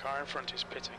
car in front is pitting.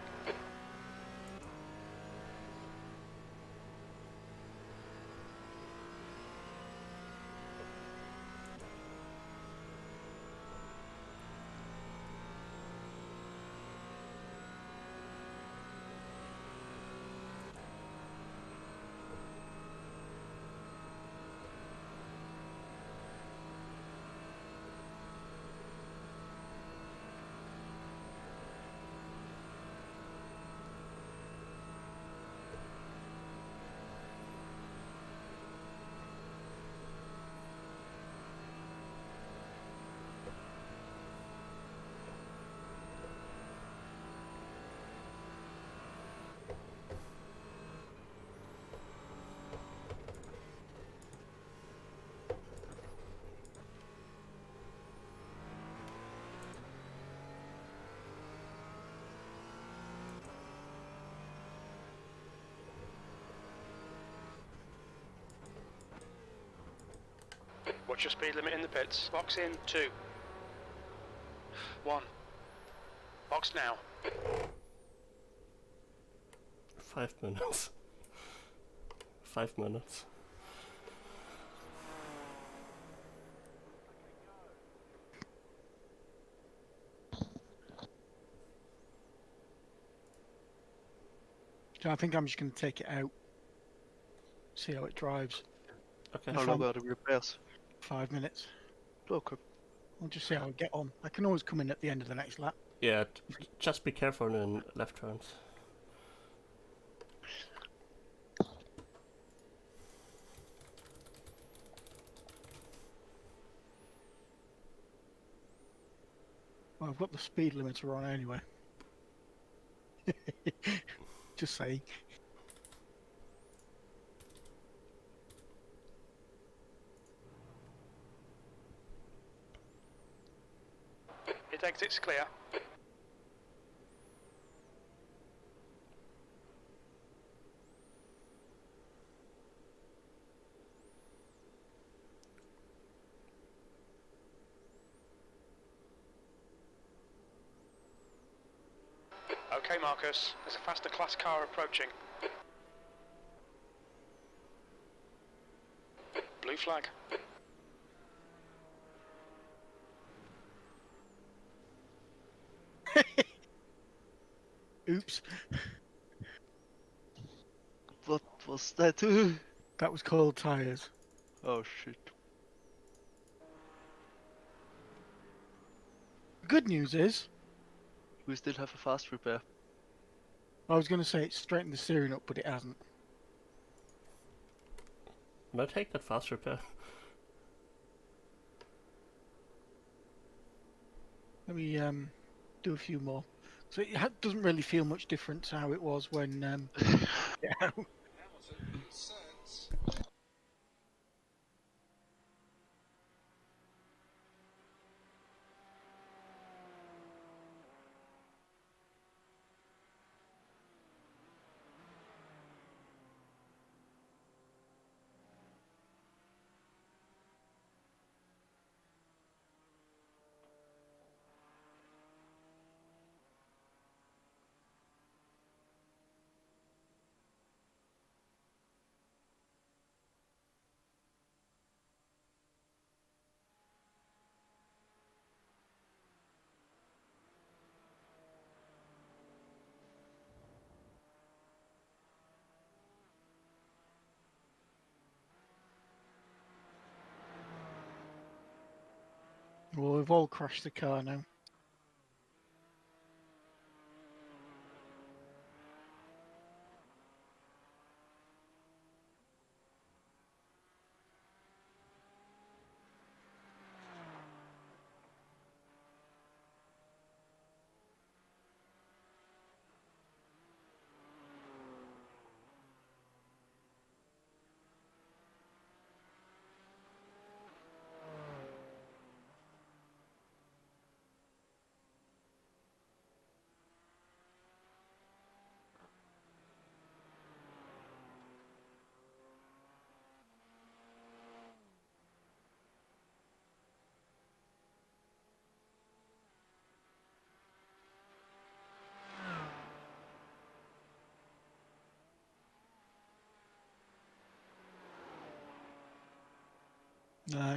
What's your speed limit in the pits? Box in, 2. 1. Box now. 5 minutes. 5 minutes. So I think I'm just going to take it out. See how it drives. Okay. How long are the repairs? 5 minutes. Okay. I'll just see how I get on. I can always come in at the end of the next lap. Yeah, just be careful in left turns. Well, I've got the speed limiter on anyway. Just saying. It exits clear. Okay, Marcus, there's a faster class car approaching. Blue flag. Oops. What was that? That was cold tyres. Oh shit. Good news is, We still have a fast repair. I was going to say it straightened the steering up, but it hasn't. No, take that fast repair. Let me do a few more. So it doesn't really feel much different to how it was when yeah. Well, we've all crashed the car now.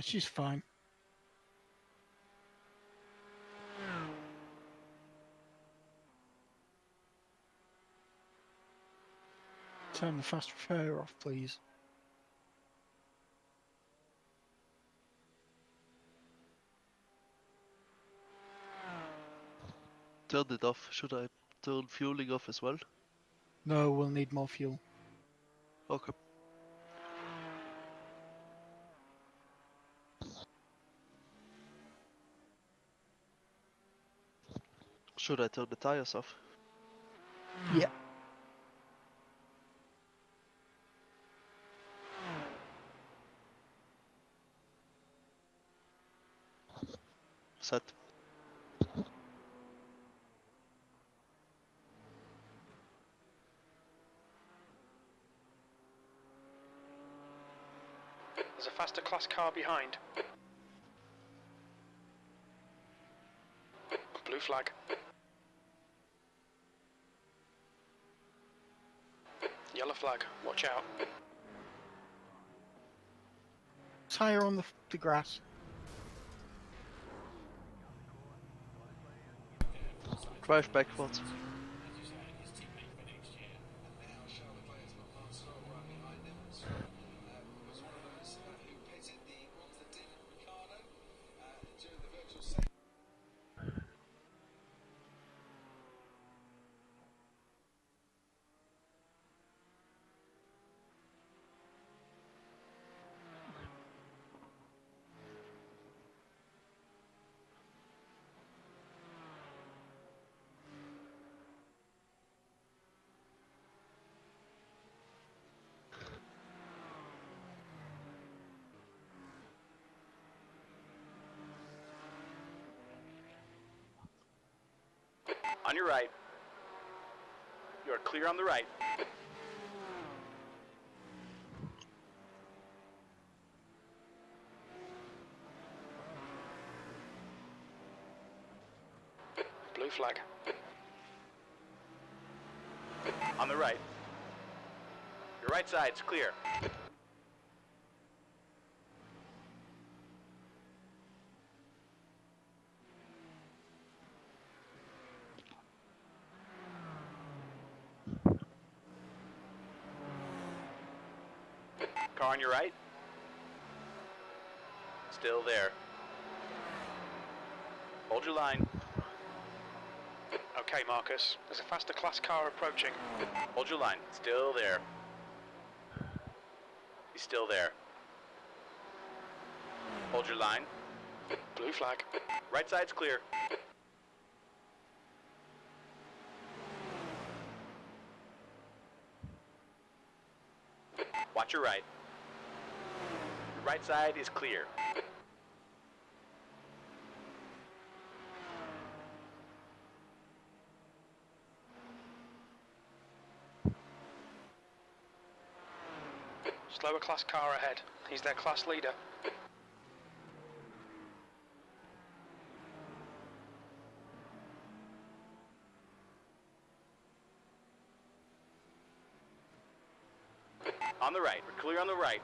She's fine. Turn the fast repair off, please. Turned it off. Should I turn fueling off as well? No, we'll need more fuel. Okay. Should I turn the tires off? Yeah. Set. There's a faster class car behind. Blue flag. Yellow flag. Watch out. Tire on the grass. Drive backwards. On your right. You are clear on the right. Blue flag. On the right. Your right side's clear. Car on your right. Still there. Hold your line. Okay, Marcus. There's a faster class car approaching. Hold your line. Still there. He's still there. Hold your line. Blue flag. Right side's clear. Watch your right. Your right side is clear. Slower class car ahead. He's their class leader. On the right. We're clear on the right.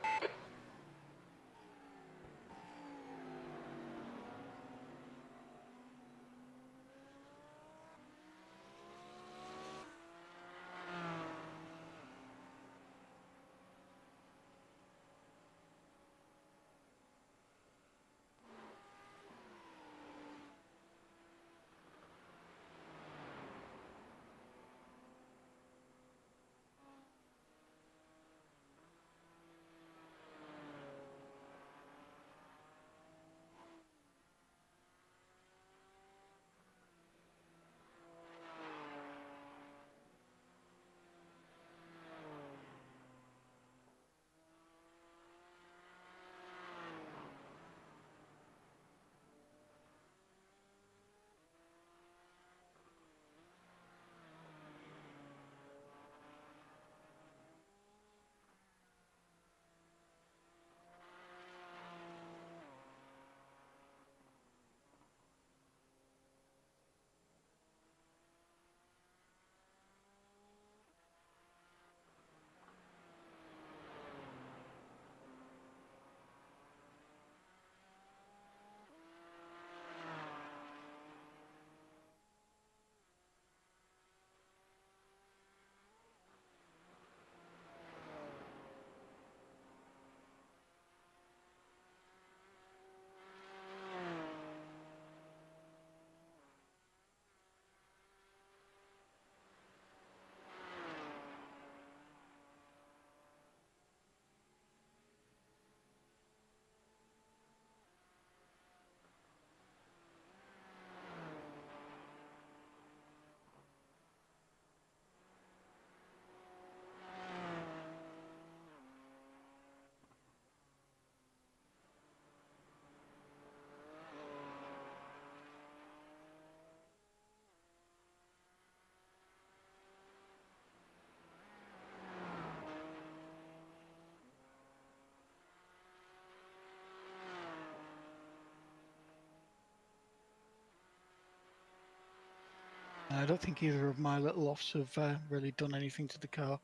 don't think either of my little offs have really done anything to the car.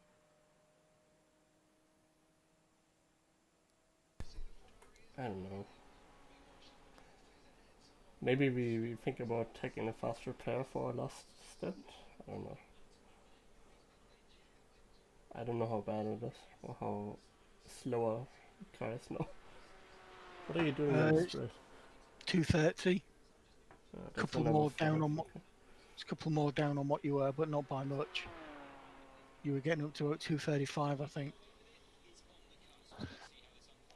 I don't know. Maybe we think about taking a fast repair for our last stint. I don't know. I don't know how bad it is or how slower cars now. What are you doing on the It's straight? 230. That's Couple the number more down 5. on Okay. It's a couple more down on what you were, but not by much. You were getting up to about 235, I think.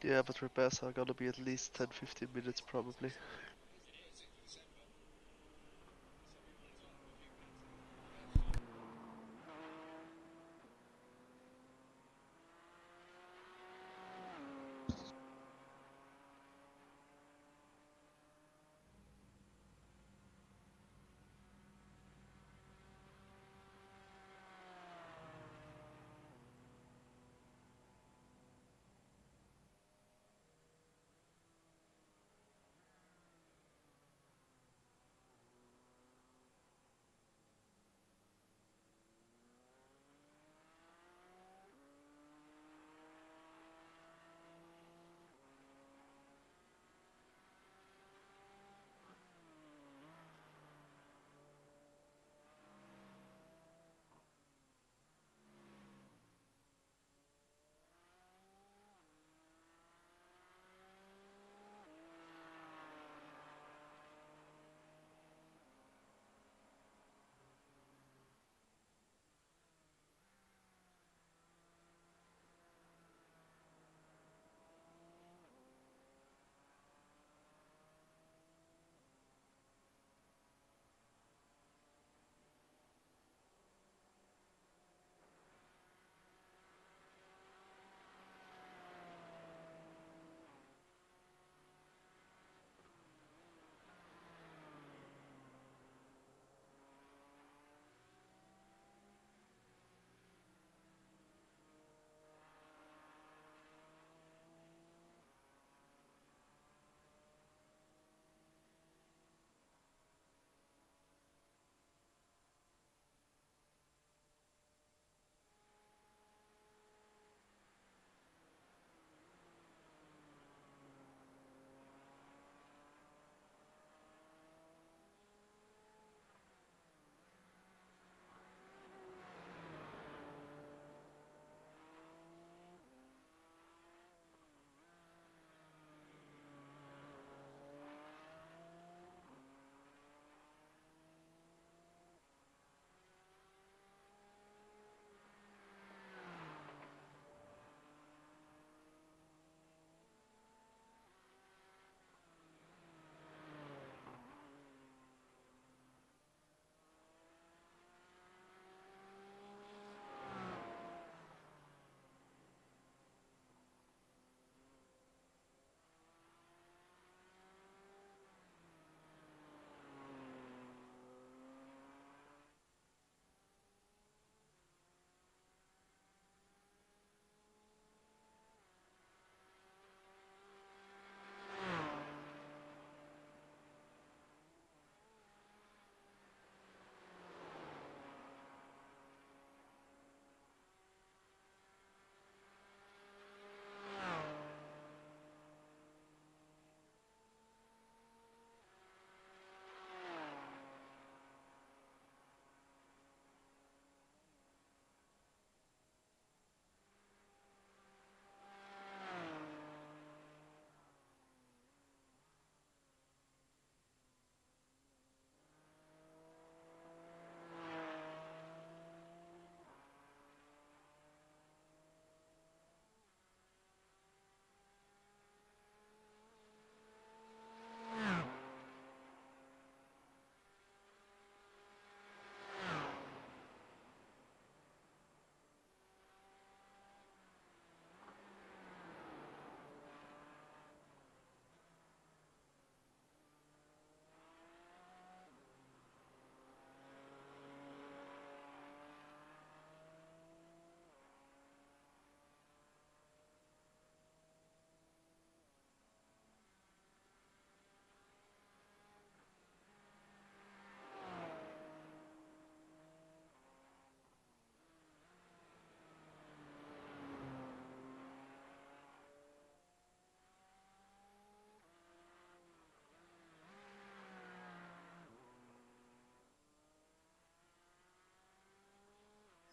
Yeah, but repairs are gonna be at least 10-15 minutes probably.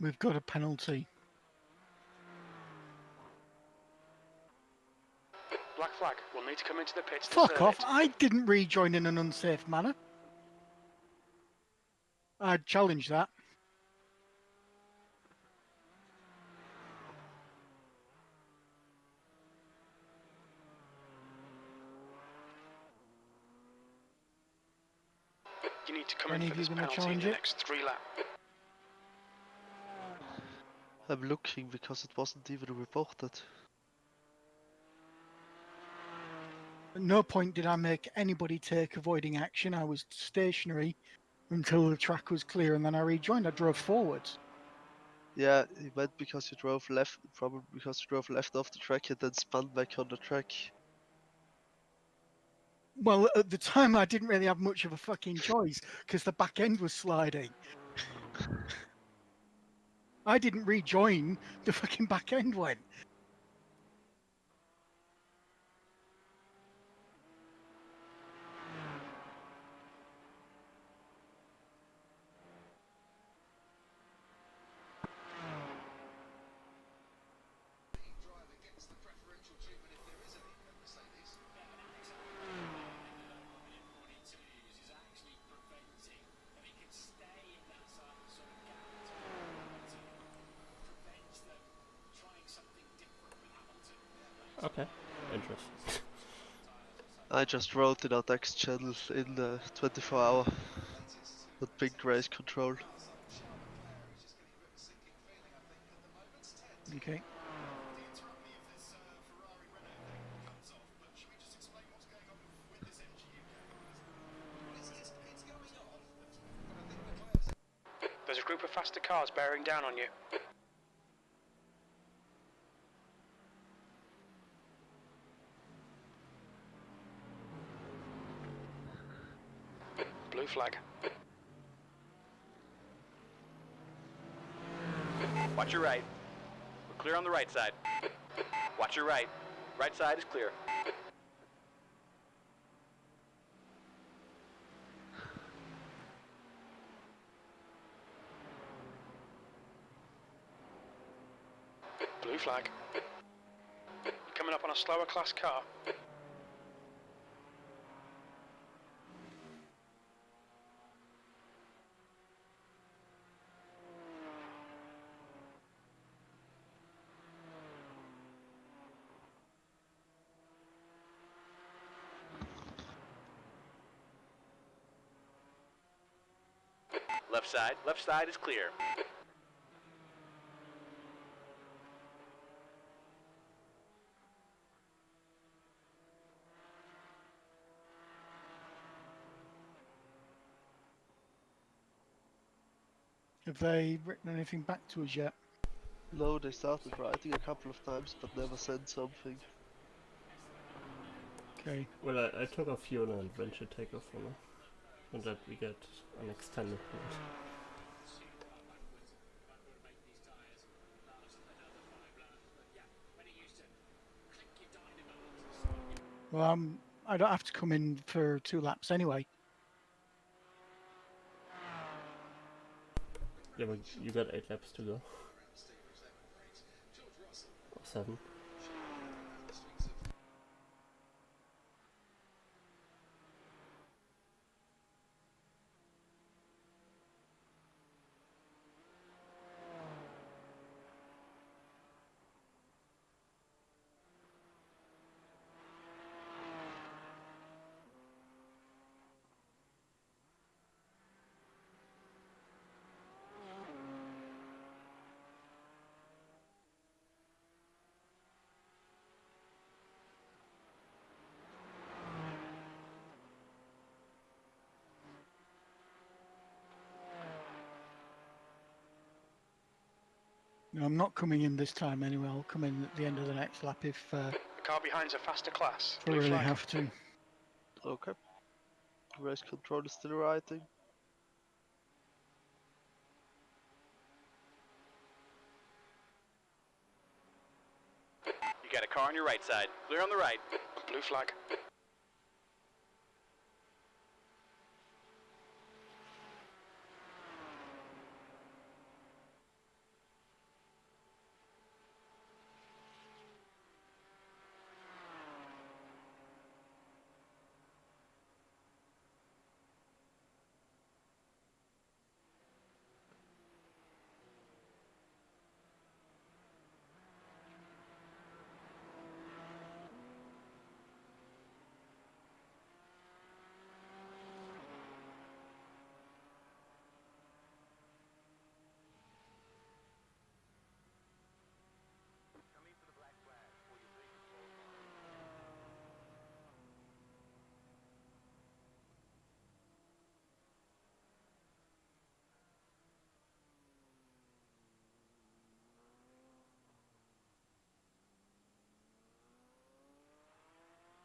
We've got a penalty. Black flag. We'll need to come into the pits to Fuck serve off! it. I didn't rejoin in an unsafe manner. I'd challenge that. You need to come Any in of for you this gonna penalty in challenge the it? next 3 laps. I'm looking because it wasn't even reported. At no point did I make anybody take avoiding action. I was stationary until the track was clear, and then I rejoined. I drove forwards. Yeah, it went because you drove left, probably because you drove left off the track and then spun back on the track. Well, at the time, I didn't really have much of a fucking choice because the back end was sliding. I didn't rejoin. The fucking back end went. Okay, interesting. I just wrote in our text channel in 24-hour that big race control. Okay. There's a group of faster cars bearing down on you. Blue flag. Watch your right. We're clear on the right side. Watch your right. Right side is clear. Blue flag. Coming up on a slower class car. Left side is clear. Have they written anything back to us yet? No, they started writing a couple of times but never sent something. Okay. Well, I took a fuel and adventure takeoff from it, and that we get an extended one. Well, I don't have to come in for 2 laps anyway. Yeah, but you got 8 laps to go. Or 7. No, I'm not coming in this time anyway. I'll come in at the end of the next lap if The car behind's a faster class. I Blue really flag. have to. Okay. Race control is still writing. You got a car on your right side. Clear on the right. Blue flag.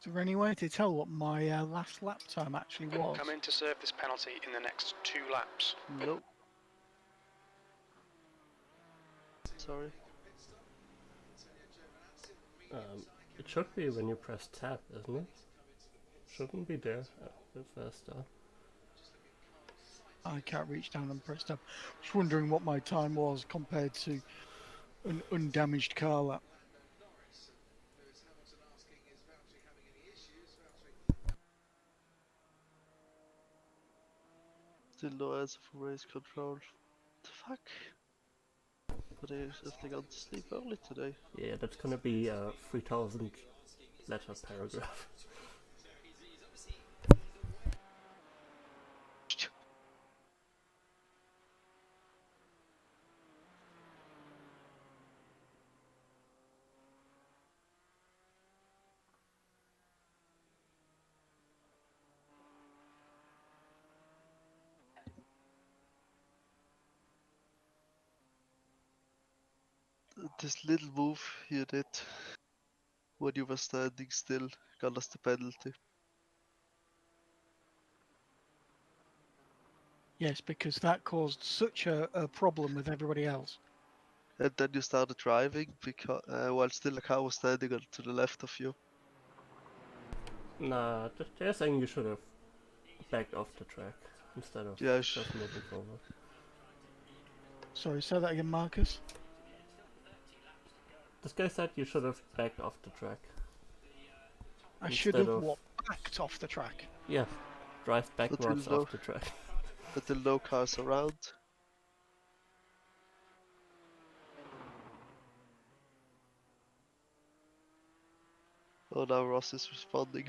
Is there any way to tell what my last lap time actually was? Come in to serve this penalty in the next 2 laps. No. Sorry. It should be when you press tab, isn't it? Shouldn't be there at the first start. I can't reach down and press tab. Just wondering what my time was compared to an undamaged car lap. Still no answer from race control. The fuck? But if they gone to sleep early today. Yeah, that's gonna be a 3000 letter paragraph. This little move you did when you were standing still got us the penalty. Yes, because that caused such a problem with everybody else. And then you started driving because while still a car was standing to the left of you. Nah, they're saying you should have backed off the track instead of Yeah, just moving forward. Sorry, say that again, Marcus. This guy said you should have backed off the track. I should Instead have of- backed off the track. Yeah, drive backwards no- off the track. Until no cars around. Oh, now Ross is responding.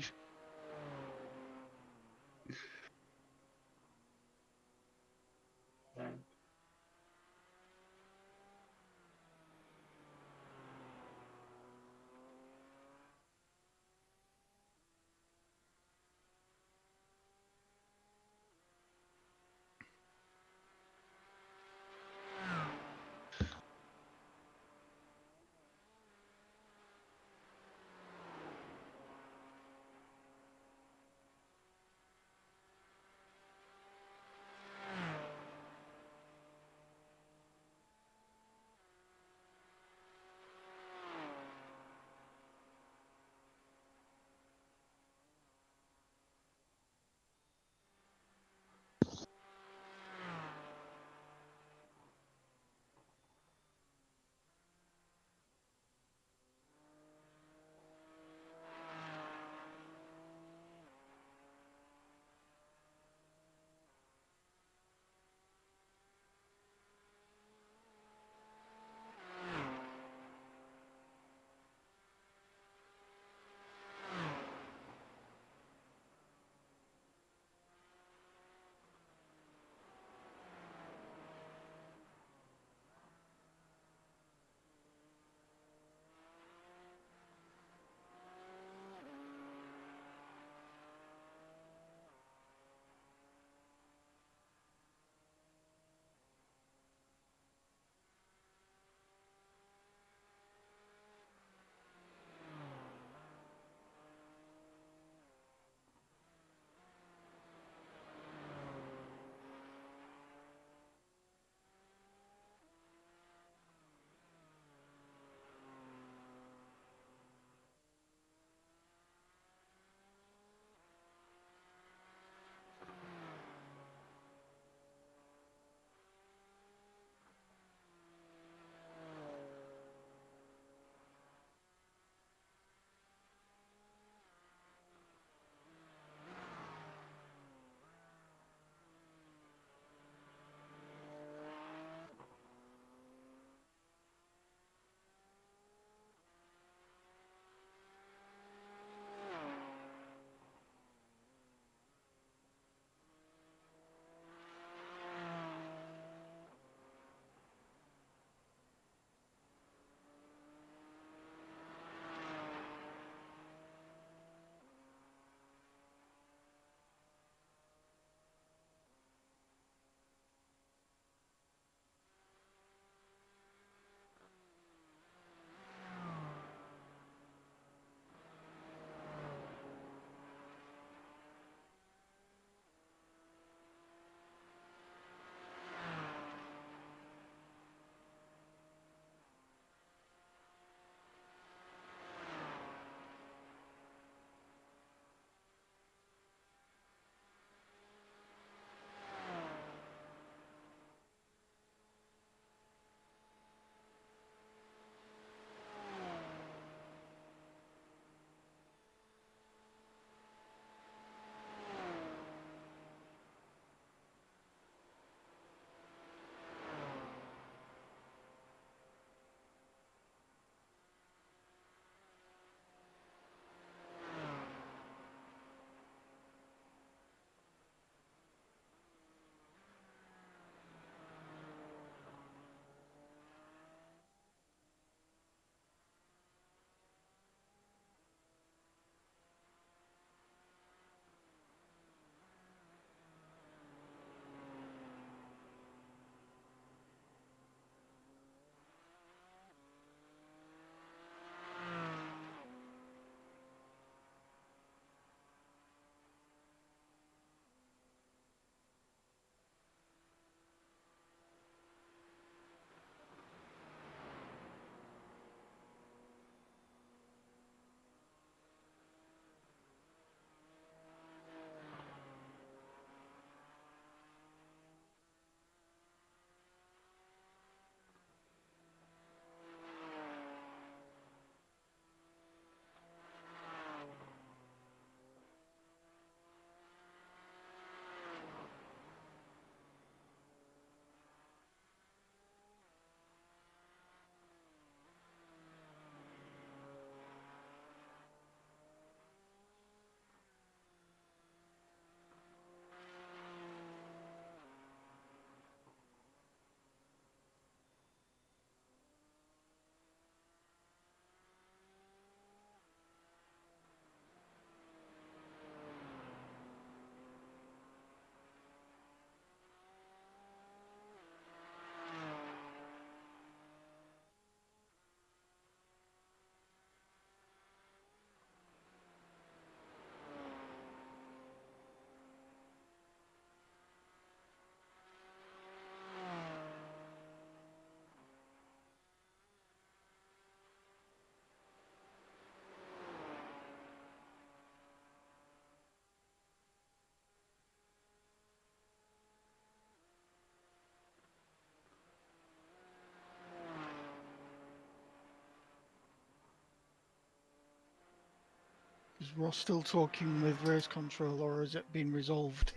Is Ross still talking with race control, or has it been resolved?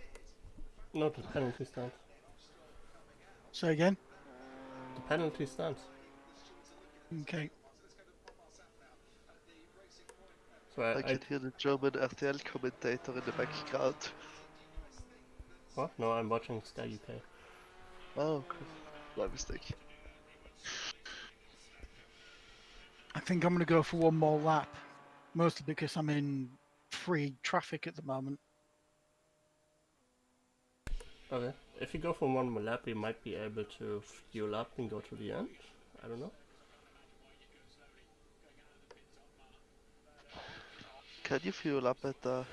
No, the penalty stands. Say again? The penalty stands. Okay. So I can hear the German RTL commentator in the background. what? No, I'm watching Sky UK. Oh, okay. My mistake. I think I'm going to go for one more lap, mostly because I'm in free traffic at the moment. Okay. If you go for one more lap, you might be able to fuel up and go to the end. I don't know. Can you fuel up at the...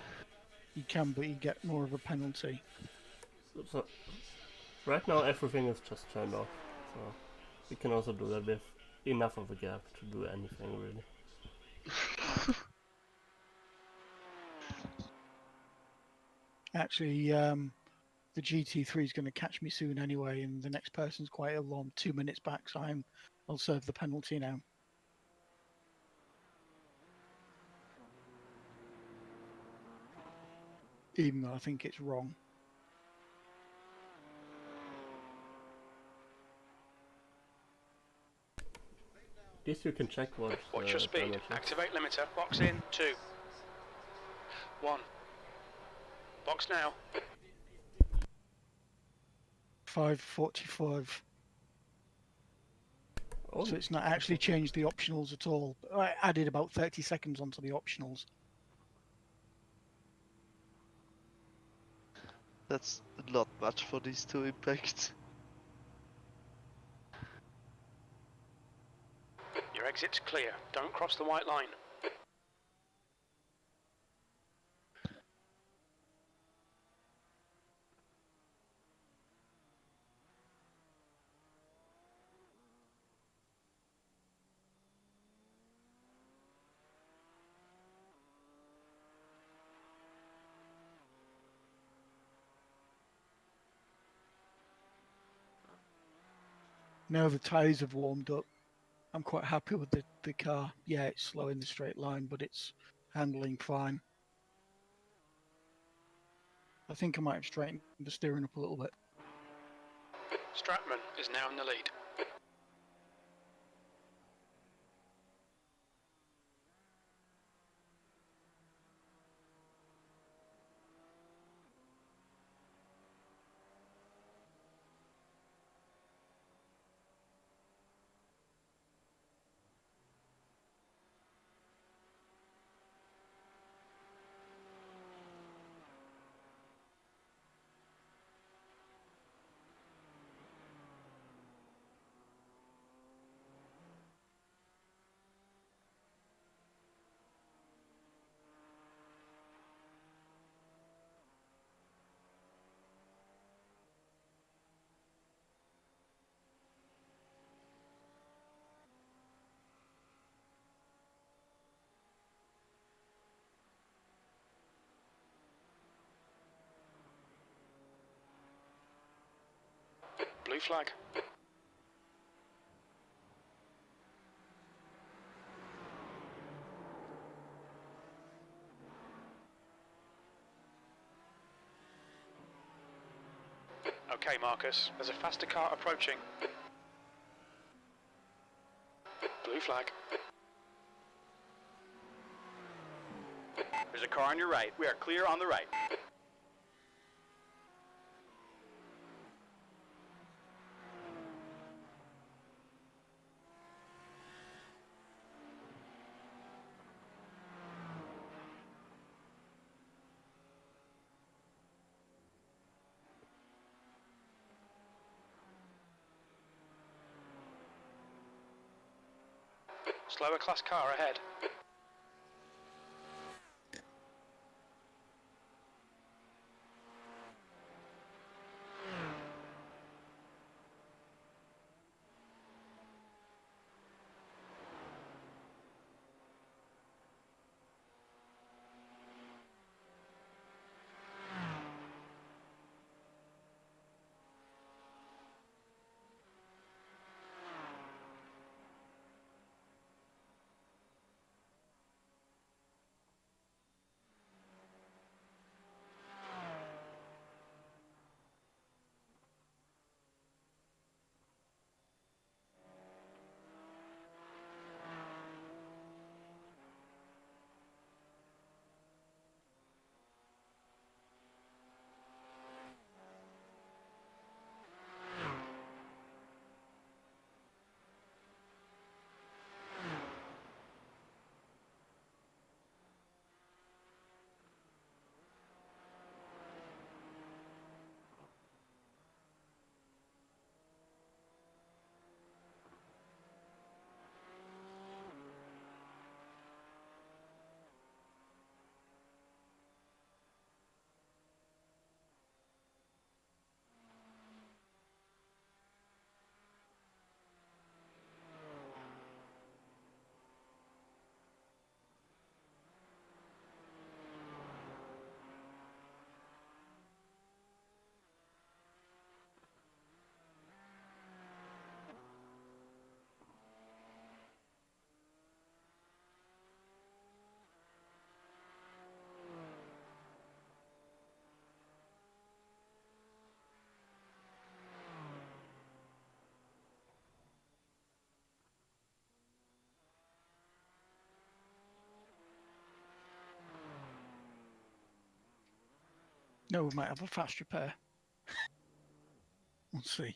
You can, but you get more of a penalty. So right now everything is just turned off. So we can also do that with enough of a gap to do anything really. Actually, the GT3 is going to catch me soon anyway, and the next person's quite a long 2 minutes back, so I'll serve the penalty now. Even though I think it's wrong. At least you can check what Watch your speed. damage is. Activate limiter. Box in. 2. 1. Box now. 5:45. Oh, So it's not actually changed the optionals at all. I added about 30 seconds onto the optionals. That's not much for these two impacts. Your exit's clear. Don't cross the white line. Now the tyres have warmed up, I'm quite happy with the car. Yeah, it's slow in the straight line, but it's handling fine. I think I might have straightened the steering up a little bit. Stratman is now in the lead. Blue flag. Okay, Marcus. There's a faster car approaching. Blue flag. There's a car on your right. We are clear on the right. Slower class car ahead. No, we might have a fast repair. We'll see.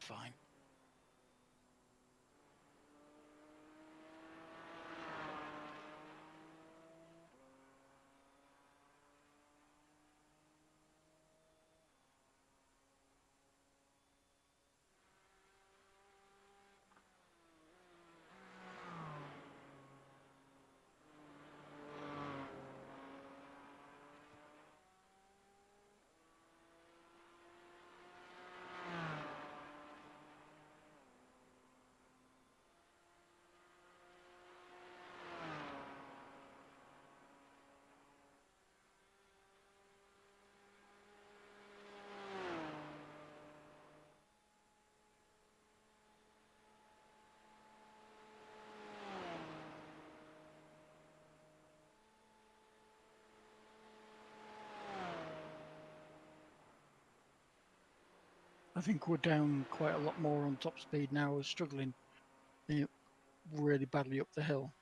Fine. I think we're down quite a lot more on top speed now. We're struggling really badly up the hill.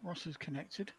Ross is connected.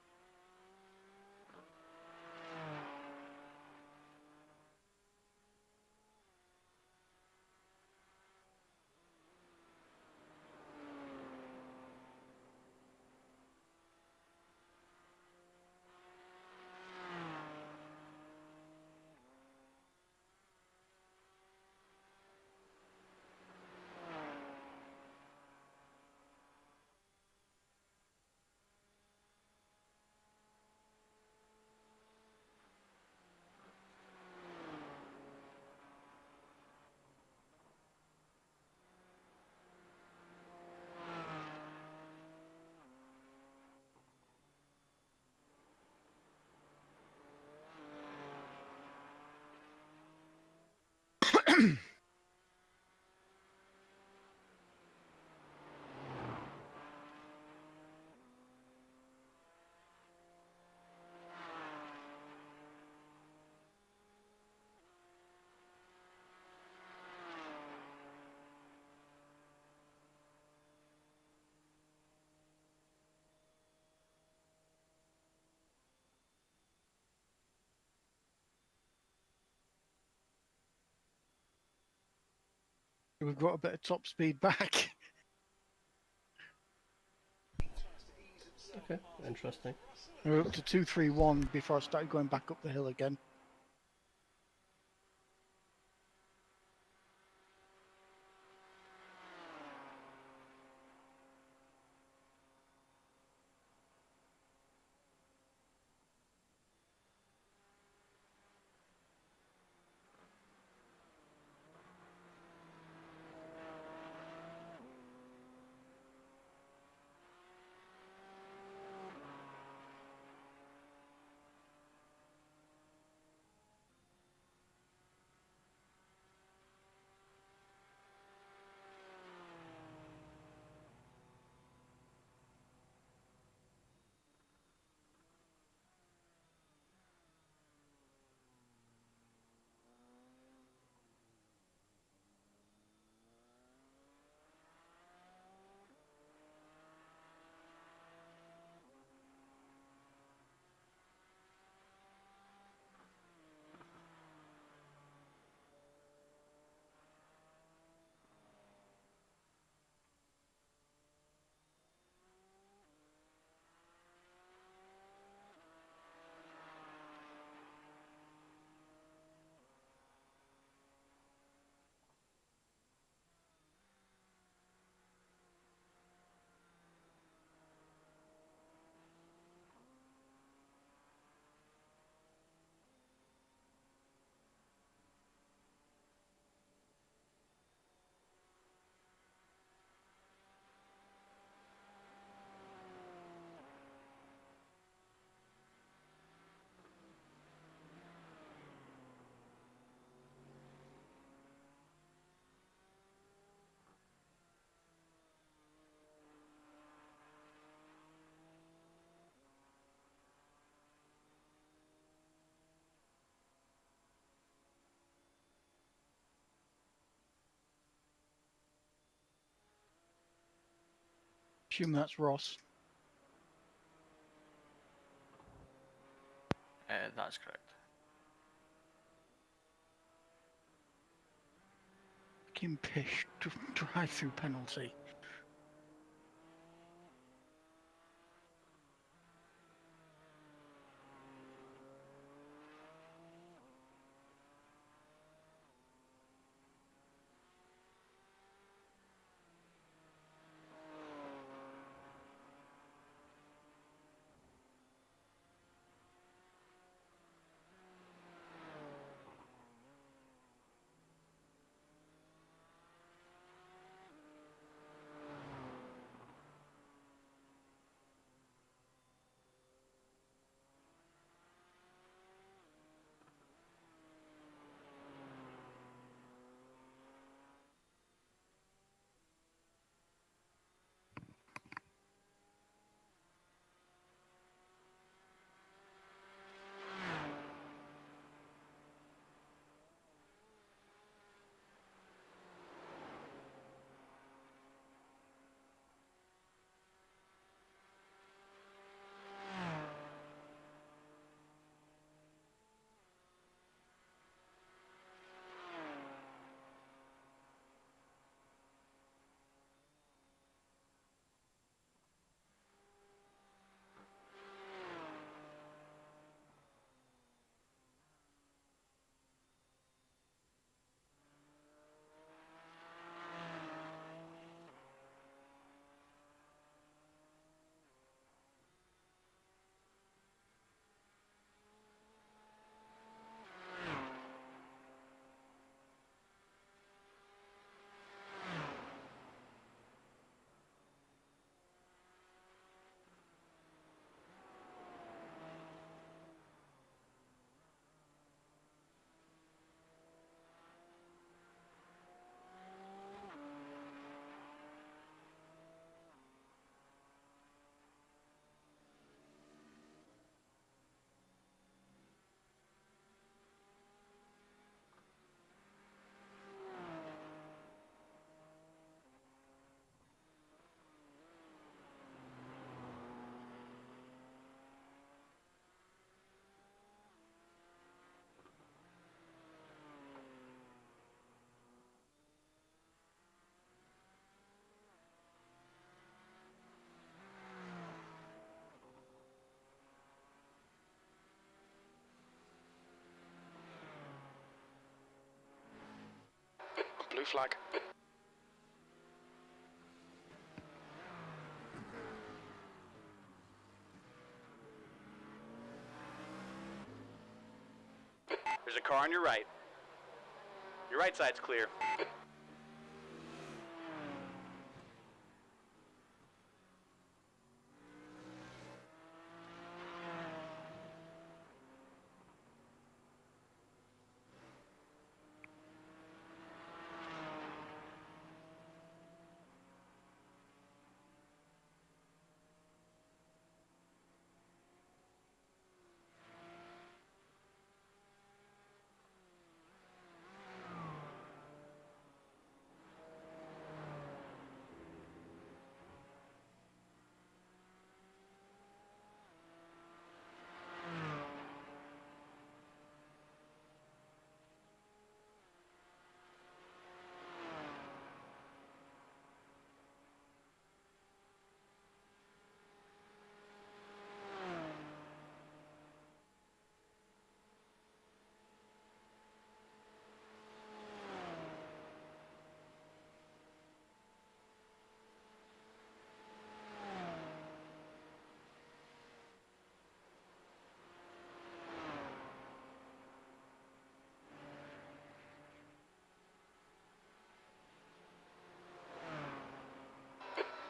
We've got a bit of top speed back. Okay, interesting. We're up to 231 before I started going back up the hill again. Assume that's Ross. That's correct. Kimpish drive-through penalty. Blue flag. There's a car on your right. Your right side's clear.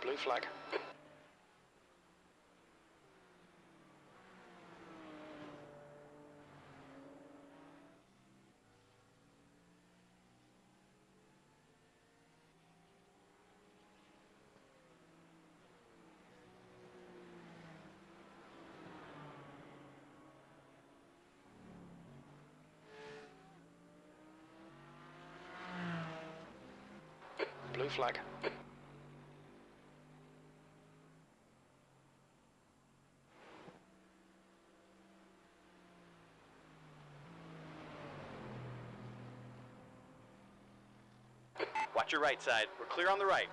Blue flag. Blue flag. Watch your right side. We're clear on the right.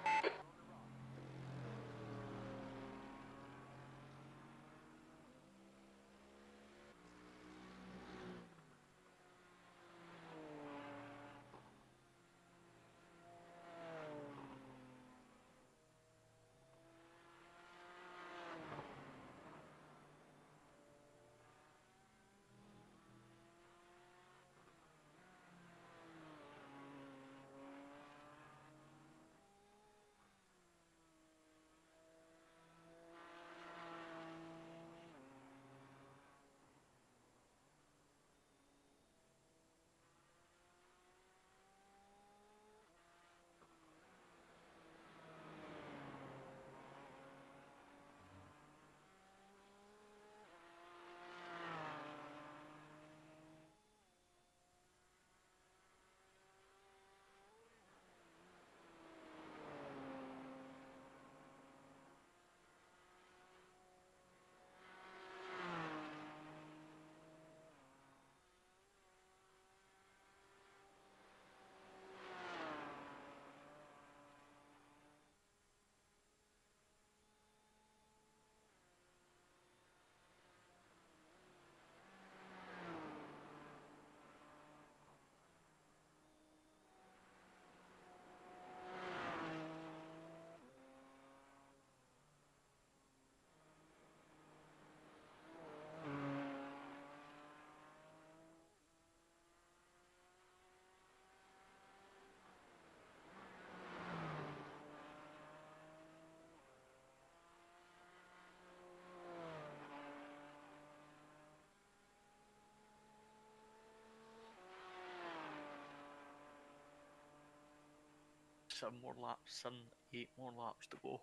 Seven, 8 more laps to go.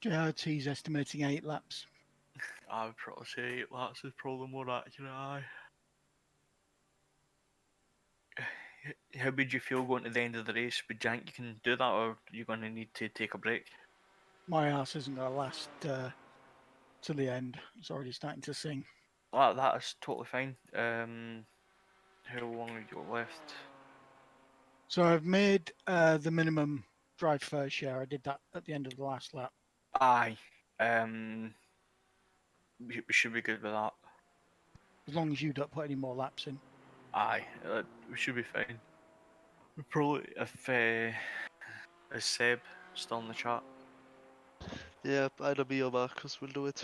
JRT's estimating 8 laps. I would probably say 8 laps is probably more accurate. Aye. How would you feel going to the end of the race? Would you think you can do that, or are you going to need to take a break? My ass isn't going to last till the end. It's already starting to sing. That is totally fine. How long have you got left? So I've made the minimum drive first share. I did that at the end of the last lap. Aye. We should be good with that. As long as you don't put any more laps in. Aye, we should be fine. We probably, if is Seb still in the chat? Yeah, either me or Marcus will do it.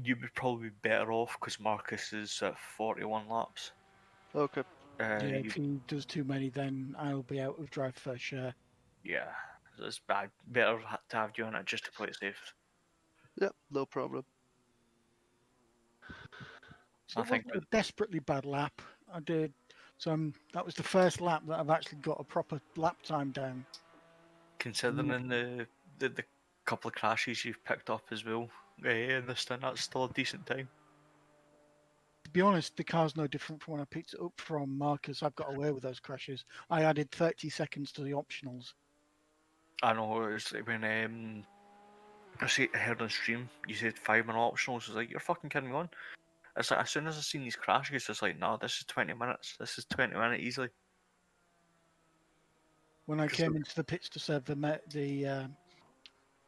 You'd be probably better off because Marcus is at 41 laps. Okay. Yeah, You, if he does too many, then I'll be out of drive first share. yeah, it's bad. Better to have you on it just to play it safe. Yeah, no problem. So I it think wasn't a desperately bad lap. I did. So that was the first lap that I've actually got a proper lap time down. considering the couple of crashes you've picked up as well in this stint, that's still a decent time. To be honest, the car's no different from when I picked it up from Marcus. I've got away with those crashes. I added 30 seconds to the optionals. I know it's like when I heard on stream you said 5 minute optionals. It's like you're fucking kidding me on. It's like as soon as I seen these crashes, it's like no, this is 20 minutes. This is 20 minutes easily. When I 'Cause came into the pits to serve the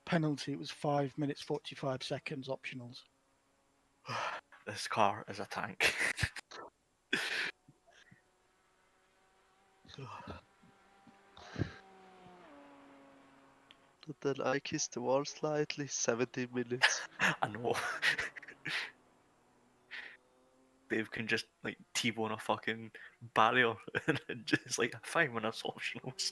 penalty, it was 5 minutes 45 seconds optionals. this car is a tank. But then I kissed the wall slightly, 17 minutes. I know. Dave can just like T-bone a fucking barrier and just like 5 minutes optionals.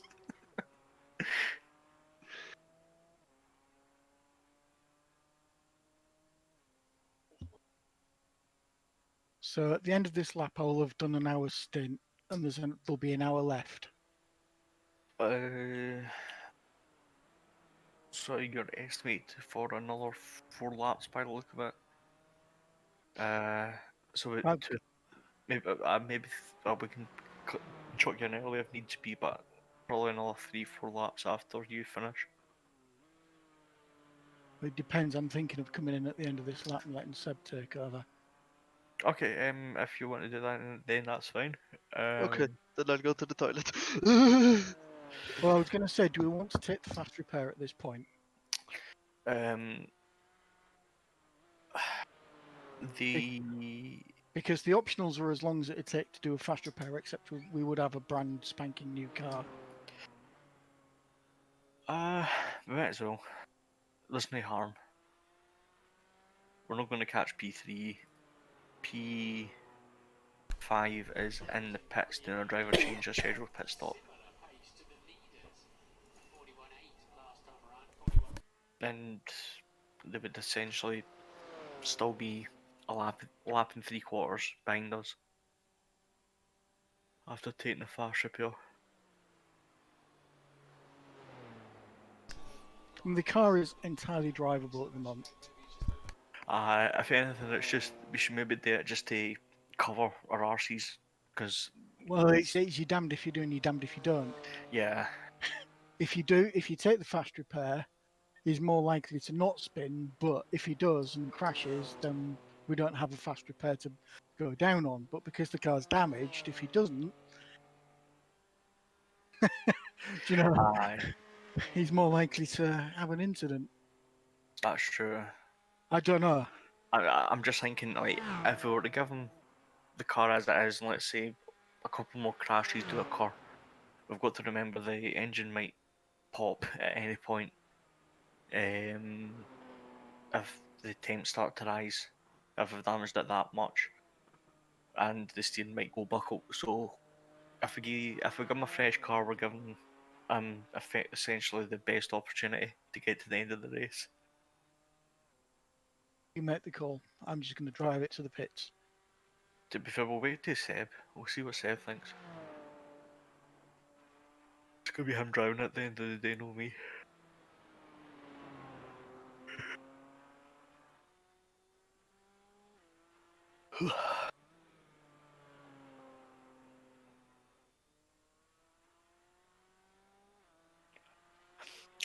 So at the end of this lap, I will have done an hour's stint, and there'll be an hour left. So your estimate for another 4 laps by the look of it. So it, I've- to, maybe we can chuck you in early if needs be, but probably another 3-4 laps after you finish. It depends. I'm thinking of coming in at the end of this lap and letting Seb take over. Okay, if you want to do that, then that's fine. Okay, then I'll go to the toilet. Well, I was going to say, do we want to take the fast repair at this point? Um, the Because the optionals are as long as it take to do a fast repair, except we would have a brand spanking new car. we might as well. There's no harm. We're not going to catch P3. P5 is in the pits doing a driver change, a scheduled pit stop. And they would essentially still be a lap and 3/4 behind us after taking the fast repair. And the car is entirely drivable at the moment. If anything, it's just we should maybe do it just to cover our RCs, because Well, it's you damned if you do and you damned if you don't. yeah, If you take the fast repair, he's more likely to not spin. But if he does and crashes, then we don't have a fast repair to go down on. But because the car's damaged, if he doesn't, do you know, aye, he's more likely to have an incident. that's true. I don't know. I'm just thinking, like, if we were to give him the car as it is, and let's say a couple more crashes do occur, we've got to remember the engine might pop at any point. If the temps start to rise, if we've damaged it that much, and the steering might go buckle. So if we give him a fresh car, we're giving essentially the best opportunity to get to the end of the race. You make the call. I'm just going to drive it to the pits. To be fair, we'll wait to Seb. We'll see what Seb thinks. It's gonna be him driving at the end of the day, no me.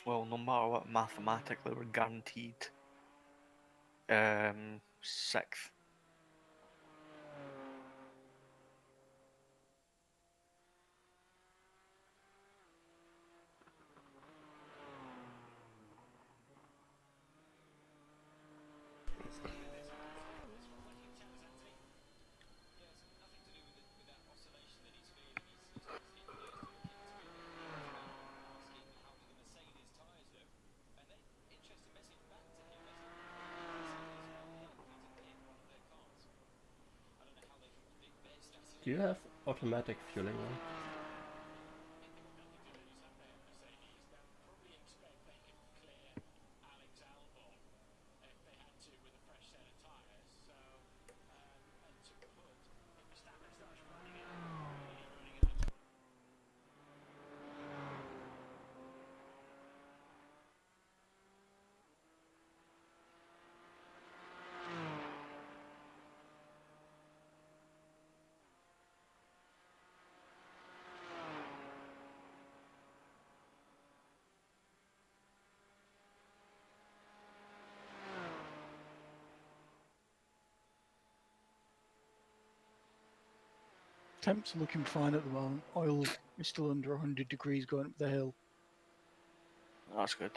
Well, no matter what, mathematically we're guaranteed sixth. Do you have automatic fueling on? Temps are looking fine at the moment. Oil is still under 100 degrees going up the hill. That's good.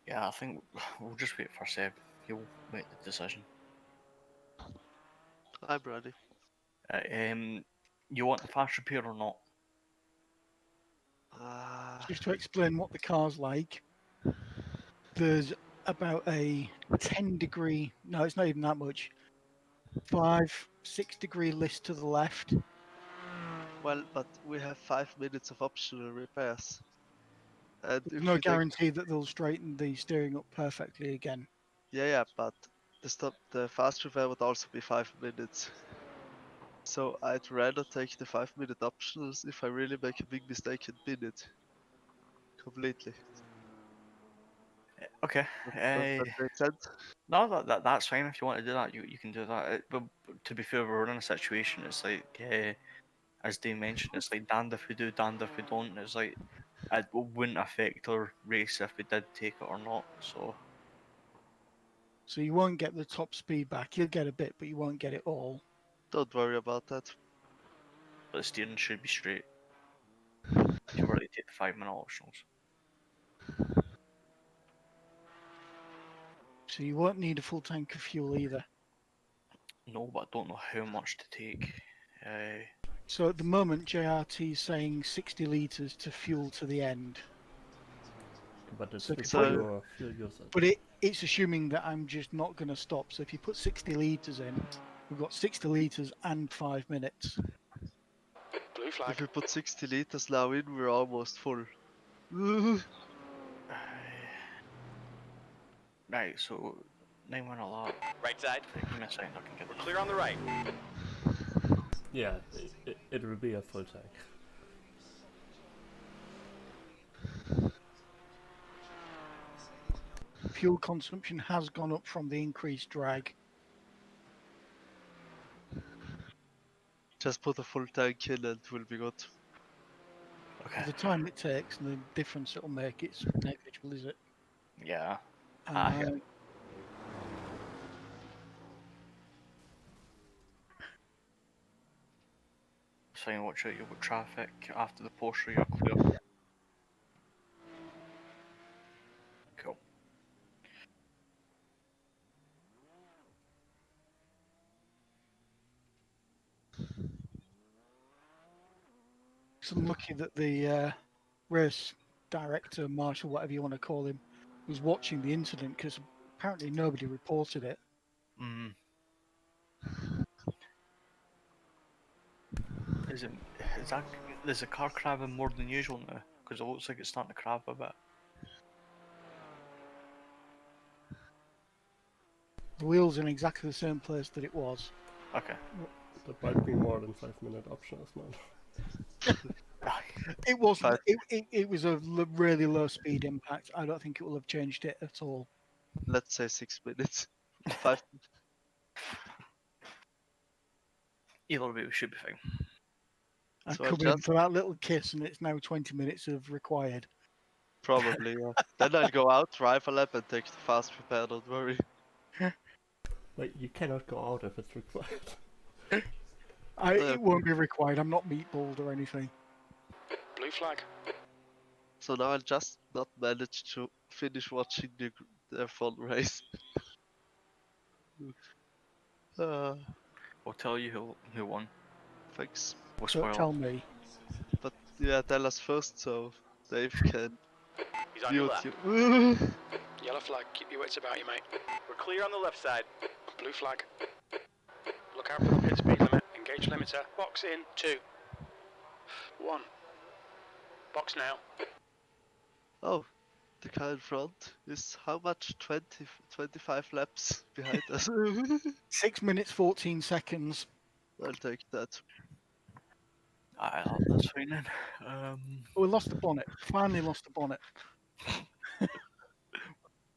Yeah, I think we'll just wait for Seb. He'll make the decision. I'm ready. You want the fast repair or not? Just to explain what the car's like, there's about a 10 degree, no, it's not even that much, 5-6 degree list to the left. Well, but we have 5 minutes of optional repairs. And There's if no we take, guarantee that they'll straighten the steering up perfectly again. yeah, but the fast repair would also be 5 minutes. So I'd rather take the 5 minute optionals if I really make a big mistake and bin it completely. Okay. Does that make sense? No, that's fine. If you want to do that, you can do that. But to be fair, we're in a situation. It's like, as Dave mentioned, it's like damned if we do, damned if we don't. It's like it wouldn't affect our race if we did take it or not. So So you won't get the top speed back. You'll get a bit, but you won't get it all. Don't worry about that. but the steering should be straight. If you were to take the 5-minute optionals. So you won't need a full tank of fuel either. No, but I don't know how much to take. So at the moment, JRT is saying 60 litres to fuel to the end. But it's So before so- your fuel usage. But it's assuming that I'm just not going to stop. So if you put 60 litres in, we've got 60 litres and 5 minutes. Blue flag. If we put 60 liters now in, we're almost full. Right, so 9-1 a lap. Right side. Give me a second, I can get We're this. clear on the right. Yeah, it will be a full tank. Fuel consumption has gone up from the increased drag. Just put a full tank in and we'll be good. Okay. The time it takes and the difference it'll make, it's negligible, is it? Yeah. Uh, Fine, watch out, you've got traffic. After the Porsche, you're clear. Cool. it's unlucky that the race director, marshal, whatever you want to call him, was watching the incident because apparently nobody reported it. Mm. Is that there's a car crabbing more than usual now? Because it looks like it's starting to crab a bit. The wheel's in exactly the same place that it was. Okay. That might be more than 5-minute optionals, man. It wasn't. Five. It was a really low speed impact. I don't think it will have changed it at all. Let's say 6 minutes. 5. Either way, we should be fine. I So I come in just- for that little kiss, and it's now 20 minutes of required. Probably, yeah. Then I'll go out, drive a lap, and take the fast repair, don't worry. Like, you cannot go out if it's required. It won't be required. I'm not meatballed or anything. Blue flag. So now I'll just not manage to finish watching the fun race. uh, We'll tell you who won. thanks. We'll Don't spoil tell it. me. But yeah, tell us first so Dave can He's on your mute left. you. Yellow flag. Keep your wits about you, mate. We're clear on the left side. Blue flag. Look out for the pit speed limit. Engage limiter. Box in. 2. 1. Box now. Oh, the car in front is how much? 25 laps behind us. 6 minutes 14 seconds. I'll take that. Aye, that's fine then. Oh, we lost the bonnet. Finally lost the bonnet.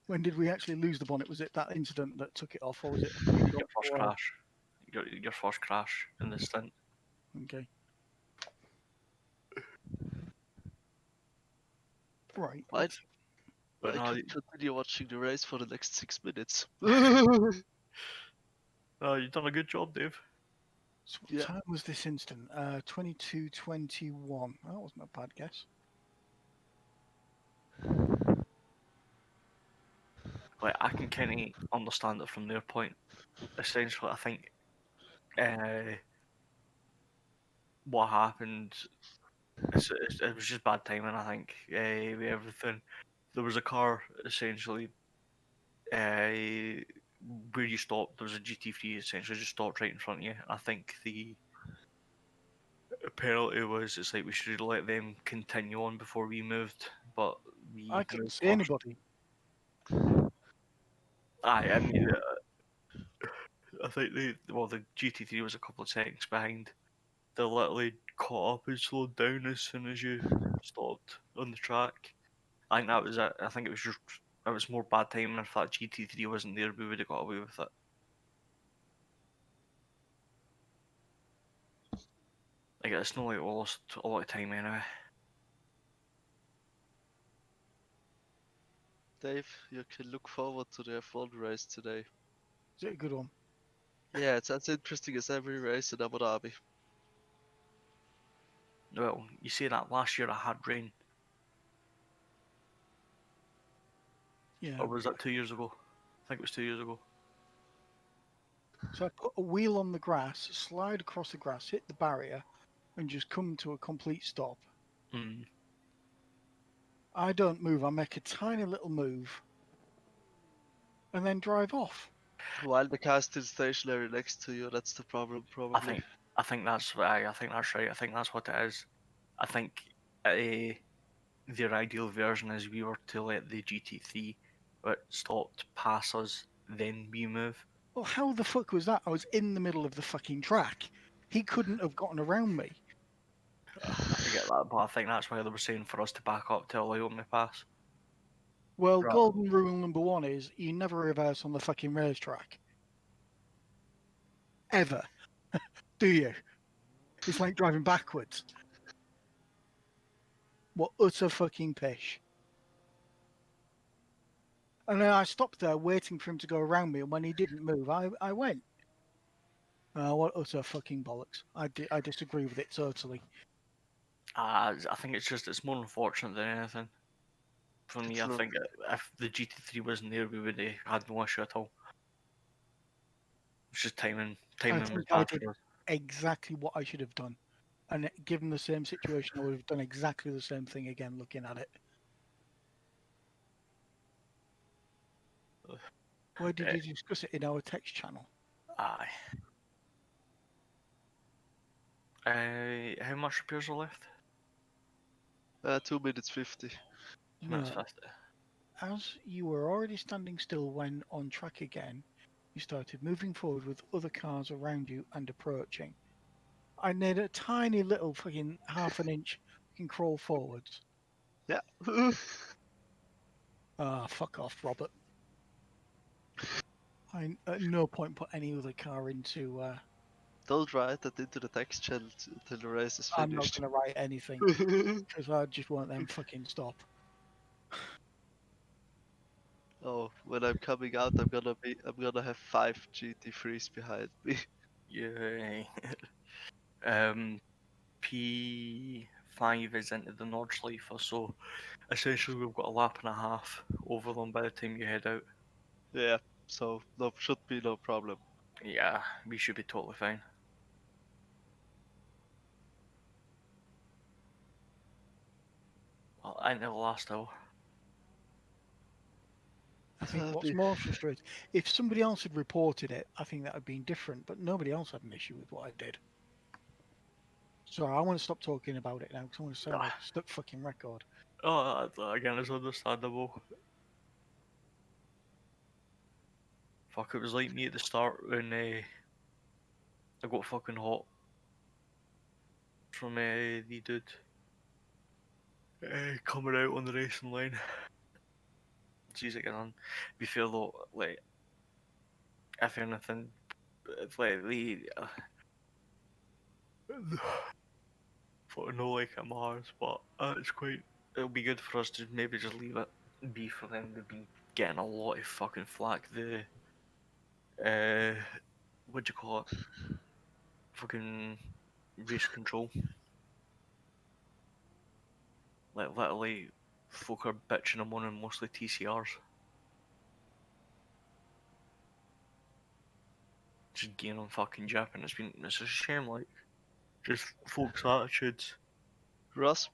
When did we actually lose the bonnet? Was it that incident that took it off, or was it? Your first crash. Your first crash in the stint. Okay. Right. Why- But I no, can continue watching the race for the next 6 minutes. you've done a good job, Dave. So what Yeah. time was this instant? 22:21. That wasn't a bad guess. Like, I can kind of understand it from their point. Essentially, I think what happened, it was just bad timing, I think, with everything. There was a car, essentially, where you stopped, there was a GT3 essentially just stopped right in front of you. I think the penalty was, it's like we should have let them continue on before we moved, but we I couldn't moved see first. anybody. Aye, I mean, I think the GT3 was a couple of seconds behind. They literally caught up and slowed down as soon as you stopped on the track. I think that was it. I think it was just it was more bad timing. If that GT3 wasn't there, we would have got away with it. Like, it's not like we lost a lot of time anyway. Dave, you can look forward to the F1 race today. Is it a good one? Yeah, it's as interesting as every race in Abu Dhabi. Well, you say that last year I had rain. Yeah. Or was that 2 years ago? I think it was 2 years ago. So I put a wheel on the grass, slide across the grass, hit the barrier, and just come to a complete stop. Mm. I don't move. I make a tiny little move, and then drive off. While the car's still stationary next to you, that's the problem, probably. I think that's right. I think that's right. I think that's what it is. I think their ideal version is we were to let the GT3 but stopped pass us, then we move. Well, how the fuck was that? I was in the middle of the fucking track. He couldn't have gotten around me. I get that, but I think that's why they were saying for us to back up to allow them to pass. Well, Right. golden rule number one is you never reverse on the fucking racetrack. Ever. Do you? It's like driving backwards. What utter fucking pish. And then I stopped there waiting for him to go around me, and when he didn't move, I went. What utter fucking bollocks. I disagree with it totally. I think it's more unfortunate than anything. For me, It's I not- think if the GT3 wasn't there, we would have had no issue at all. It's just timing. I Timing was think I bad did for us. exactly what I should have done. And given the same situation, I would have done exactly the same thing again looking at it. Where did you discuss it in our text channel? Aye. How much repairs are left? 2 minutes 50. 2 minutes No. 50. As you were already standing still when on track again, you started moving forward with other cars around you and approaching. I made a tiny little fucking half an inch fucking crawl forwards. Yeah. Ah, fuck off, Robert. I at no point put any other car into. Don't write that into the text channel till the race is I'm not finished. going to write anything because I just want them fucking stop. Oh, when I'm coming out, I'm gonna have 5 GT3s behind me. Yeah. P5 is into the Nordschleife, so essentially we've got a lap and a half over them by the time you head out. Yeah, so no, should be no problem. Yeah, we should be totally fine. Well, into the last hour. I think That'd what's be- more frustrating, if somebody else had reported it, I think that would have been different, but nobody else had an issue with what I did. So I want to stop talking about it now because I want to sound like a stuck fucking record. Oh, again, it's understandable. Fuck, it was like me at the start when I got fucking hot from the dude coming out on the racing line. It's easy getting on. We feel though, like, if anything, it's like for no like at Mars, but it's quite. It'll be good for us to maybe just leave it be for them to be getting a lot of fucking flack. The what do you call it? Fucking race control. Like literally, folk are bitching them on and mostly TCRs. Just getting on fucking Jap, and it's a shame. Like, just folks' attitudes. Ross,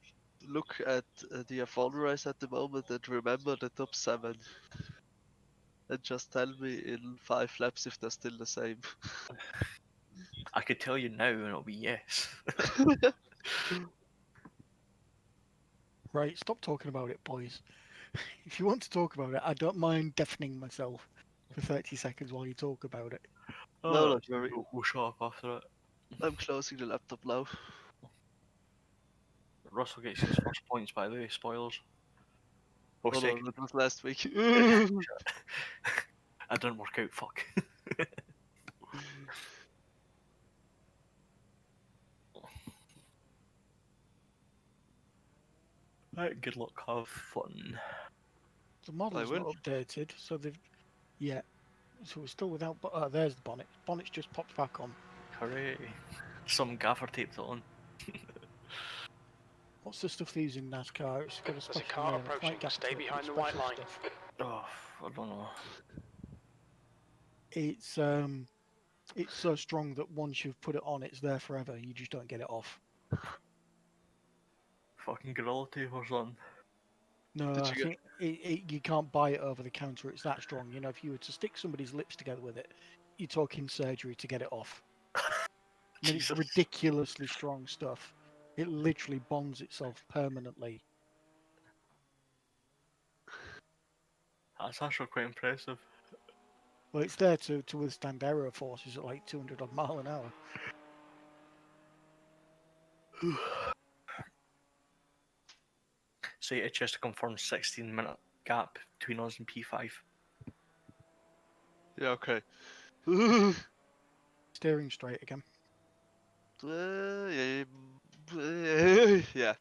look at the F1 race at the moment and remember the top 7. And just tell me in 5 laps if they're still the same. I could tell you now, and it'll be yes. Right, stop talking about it, boys. If you want to talk about it, I don't mind deafening myself for 30 seconds while you talk about it. No, not worry. We'll shut up after it. I'm closing the laptop now. Russell gets his first points, by the way. Spoilers. Oh, Oh no, second. that was last week. I didn't work out, fuck. Right, good luck, have fun. The model's will. not updated, so they've yeah. So we're still without. There's the bonnet. Bonnet's just popped back on. Hooray. Some gaffer taped it on. What's the stuff they use in NASCAR? It's got a There's a special car name. approaching. Flight gaffer Stay tape, behind it's the white special line. stuff. Oh, I don't know. It's so strong that once you've put it on, it's there forever. You just don't get it off. Fucking gorilla tape or something. No, Did I you get- think you can't buy it over the counter. It's that strong. You know, if you were to stick somebody's lips together with it, you're talking surgery to get it off. I mean, it's Jesus. ridiculously strong stuff. It literally bonds itself permanently. That's actually quite impressive. Well, it's there to withstand aero forces at like 200 odd mile an hour. So it's just to confirm 16-minute gap between us and P5. Yeah, okay. Steering straight again. Yeah.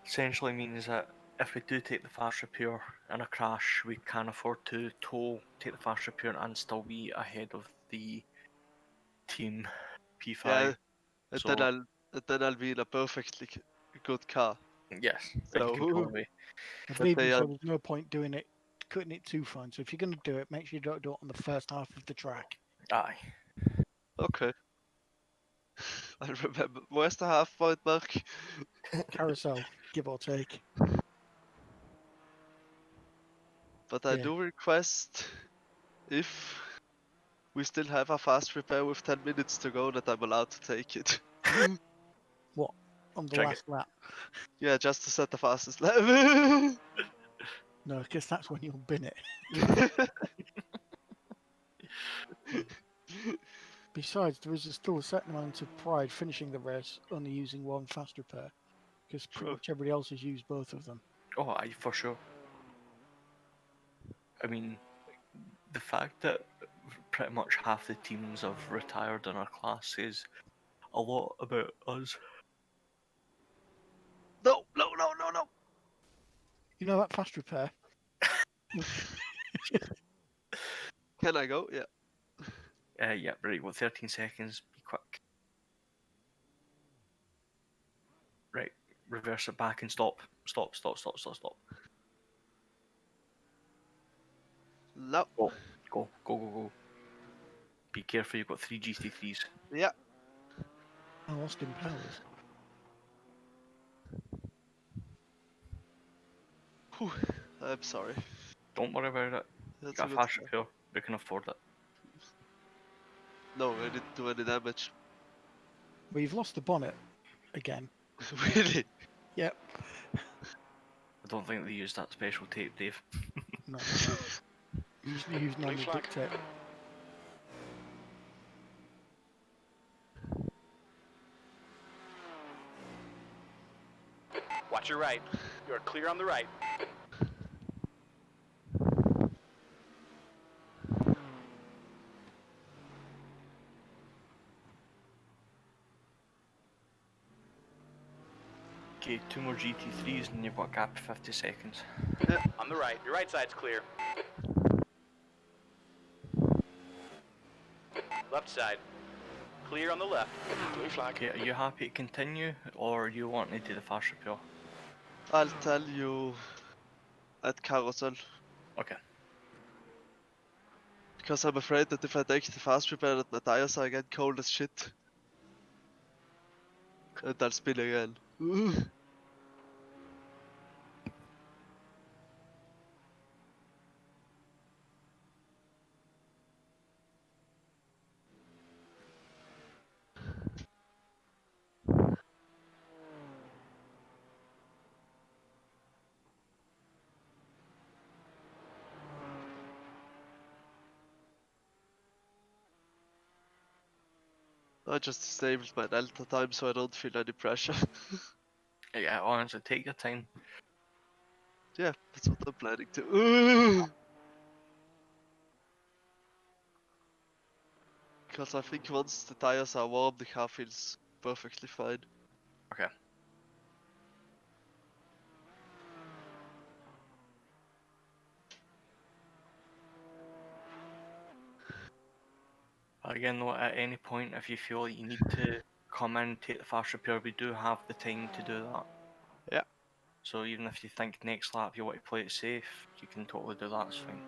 Essentially means that if we do take the fast repair in a crash, we can afford to take the fast repair and still be ahead of the team P5. Yeah. And So then I'll be in a perfectly good car. yes, So- it can go away. I But believe they so are- there's no point cutting it too fine. So if you're going to do it, make sure you don't do it on the first half of the track. Aye. Okay. I remember. Where's the half point mark? Carousel, give or take. But I Yeah. do request, if we still have a fast repair with 10 minutes to go, that I'm allowed to take it. What? On the Check last lap? Yeah, just to set the fastest lap. No, because that's when you'll bin it. Besides, there is still a certain amount of pride finishing the race only using one fast repair, because pretty True. much everybody else has used both of them. Oh, aye, for sure. I mean, the fact that pretty much half the teams have retired in our class says a lot about us. No. You know that fast repair? Can I go? Yeah. Yeah, right, well, 13 seconds, be quick. Right, reverse it back and stop. Stop. No. Go. Be careful, you've got 3 GT3s. Yeah. Oh, Austin Powers. Whew. I'm sorry. Don't worry about it. You That's got a a good fast start. repair, we can afford it. No, I didn't do any damage. Well, you've lost the bonnet again. Really? Yep. I don't think they use that special tape, Dave. No. Usually use normal flag. duct tape. Watch your right. You are clear on the right. Okay, 2 more GT3s and you've got a gap of 50 seconds. On the right. Your right side's clear. Left side. Clear on the left. Blue flag. Okay, are you happy to continue or you want to do the fast repair? I'll tell you at carousel. Okay. Because I'm afraid that if I take the fast repair, that my tires are again cold as shit. And I'll spin again. I just disabled my delta time so I don't feel any pressure. Yeah, honestly, take your time. Yeah, that's what I'm planning to. Because I think once the tires are warm, the car feels perfectly fine. Okay. Again, though, at any point, if you feel like you need to come in and take the fast repair, we do have the time to do that. Yeah. So even if you think next lap you want to play it safe, you can totally do that, it's fine.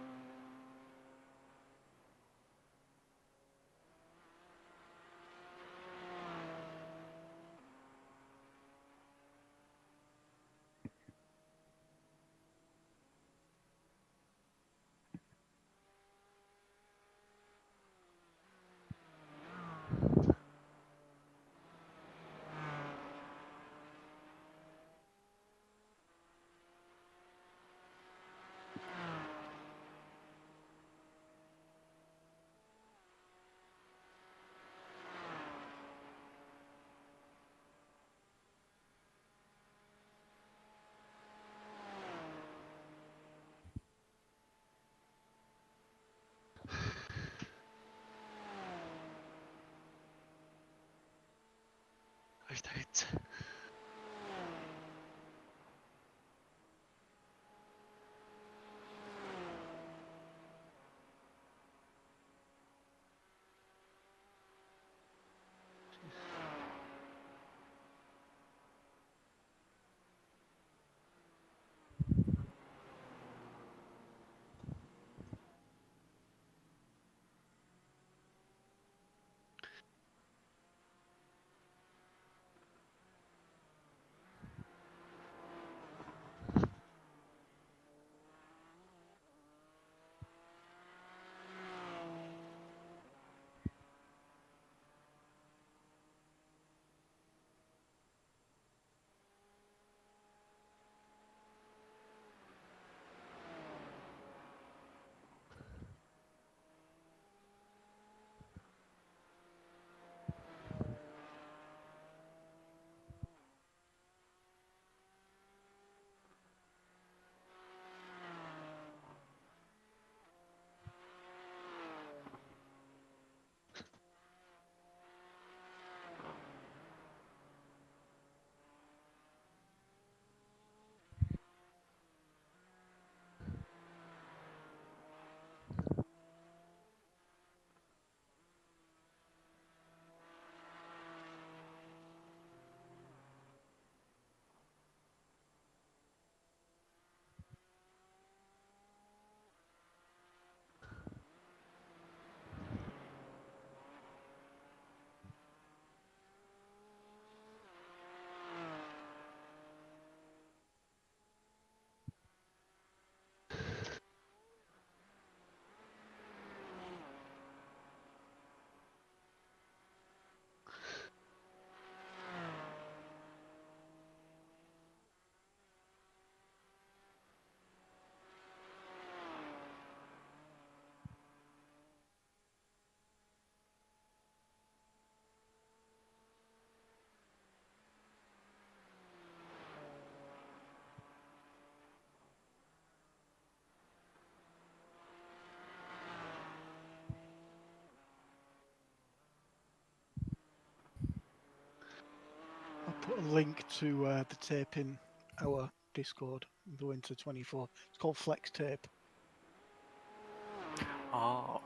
Right. I'll put a link to the tape in our Discord, the Winter 24. It's called Flex Tape. Oh.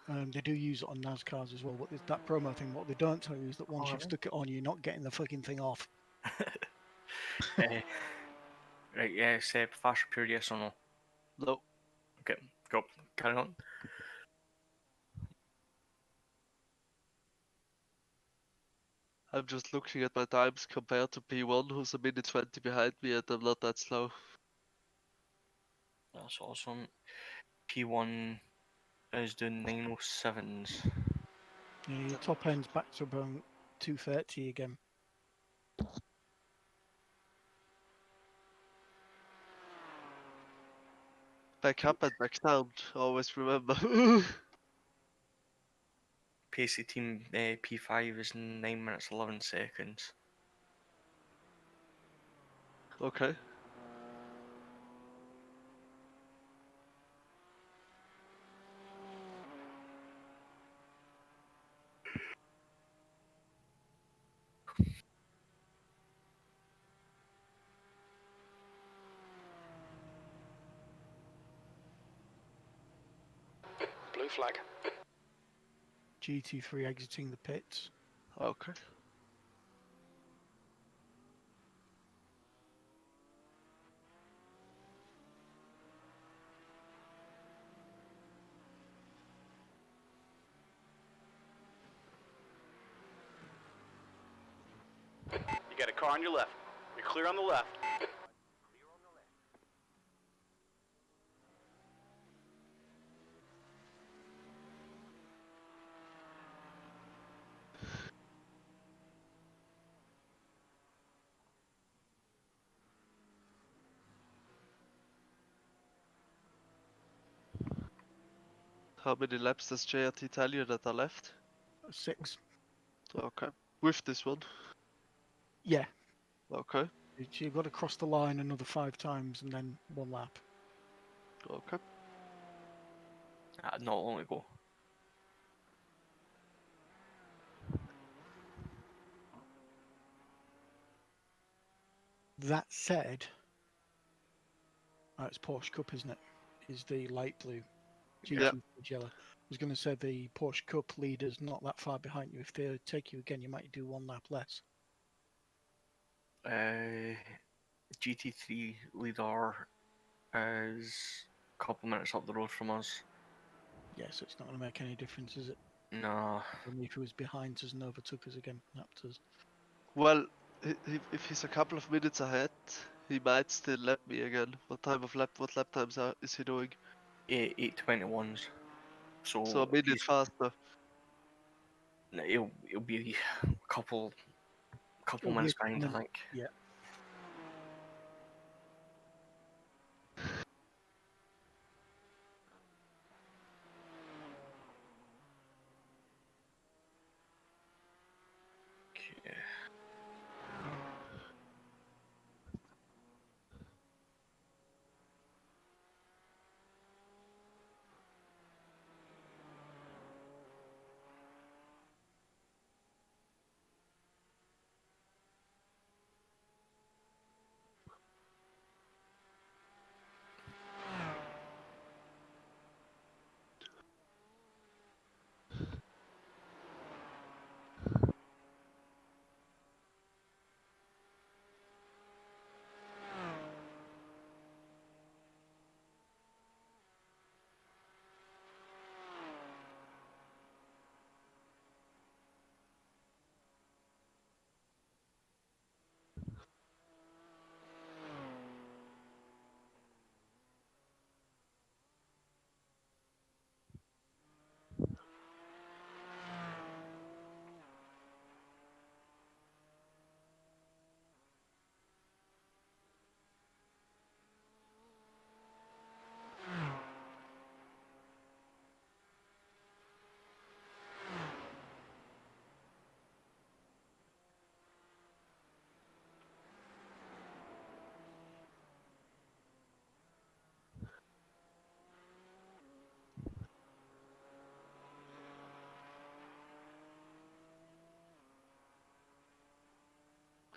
They do use it on NASCARs as well, but there's that promo thing. What they don't tell you is that once Oh, you've really? stuck it on, you're not getting the fucking thing off. Eh, right, yeah, Seb, fast repair, yes or no? No, Okay, go. Carry on. I'm just looking at my times compared to P1, who's a minute 20 behind me, and I'm not that slow. That's awesome. P1 is doing 907s. Yeah, your top end's back to about 230 again. Back up and back down, always remember. Pacey team P5 is 9 minutes 11 seconds. Okay. Blue flag. GT3 exiting the pits. Okay. You got a car on your left. You're clear on the left. How many laps does JRT tell you that are left? 6. Okay. With this one. Yeah. Okay. You've got to cross the line another 5 times and then 1 lap. Okay. Not long ago. That said, it's Porsche Cup, isn't it? Is the light blue. Yeah. GT yellow. I was going to say the Porsche Cup leader's not that far behind you. If they take you again, you might do 1 lap less. GT3 leader is a couple minutes up the road from us. Yeah, so it's not going to make any difference, is it? No. Only if he was behind us and overtook us again, lapped us. Well, if he's a couple of minutes ahead, he might still lap me again. What lap times is he doing? 8:21s. So a So minute faster. he'll be a couple It'll be minutes a behind, I minute. think. Yeah. Okay.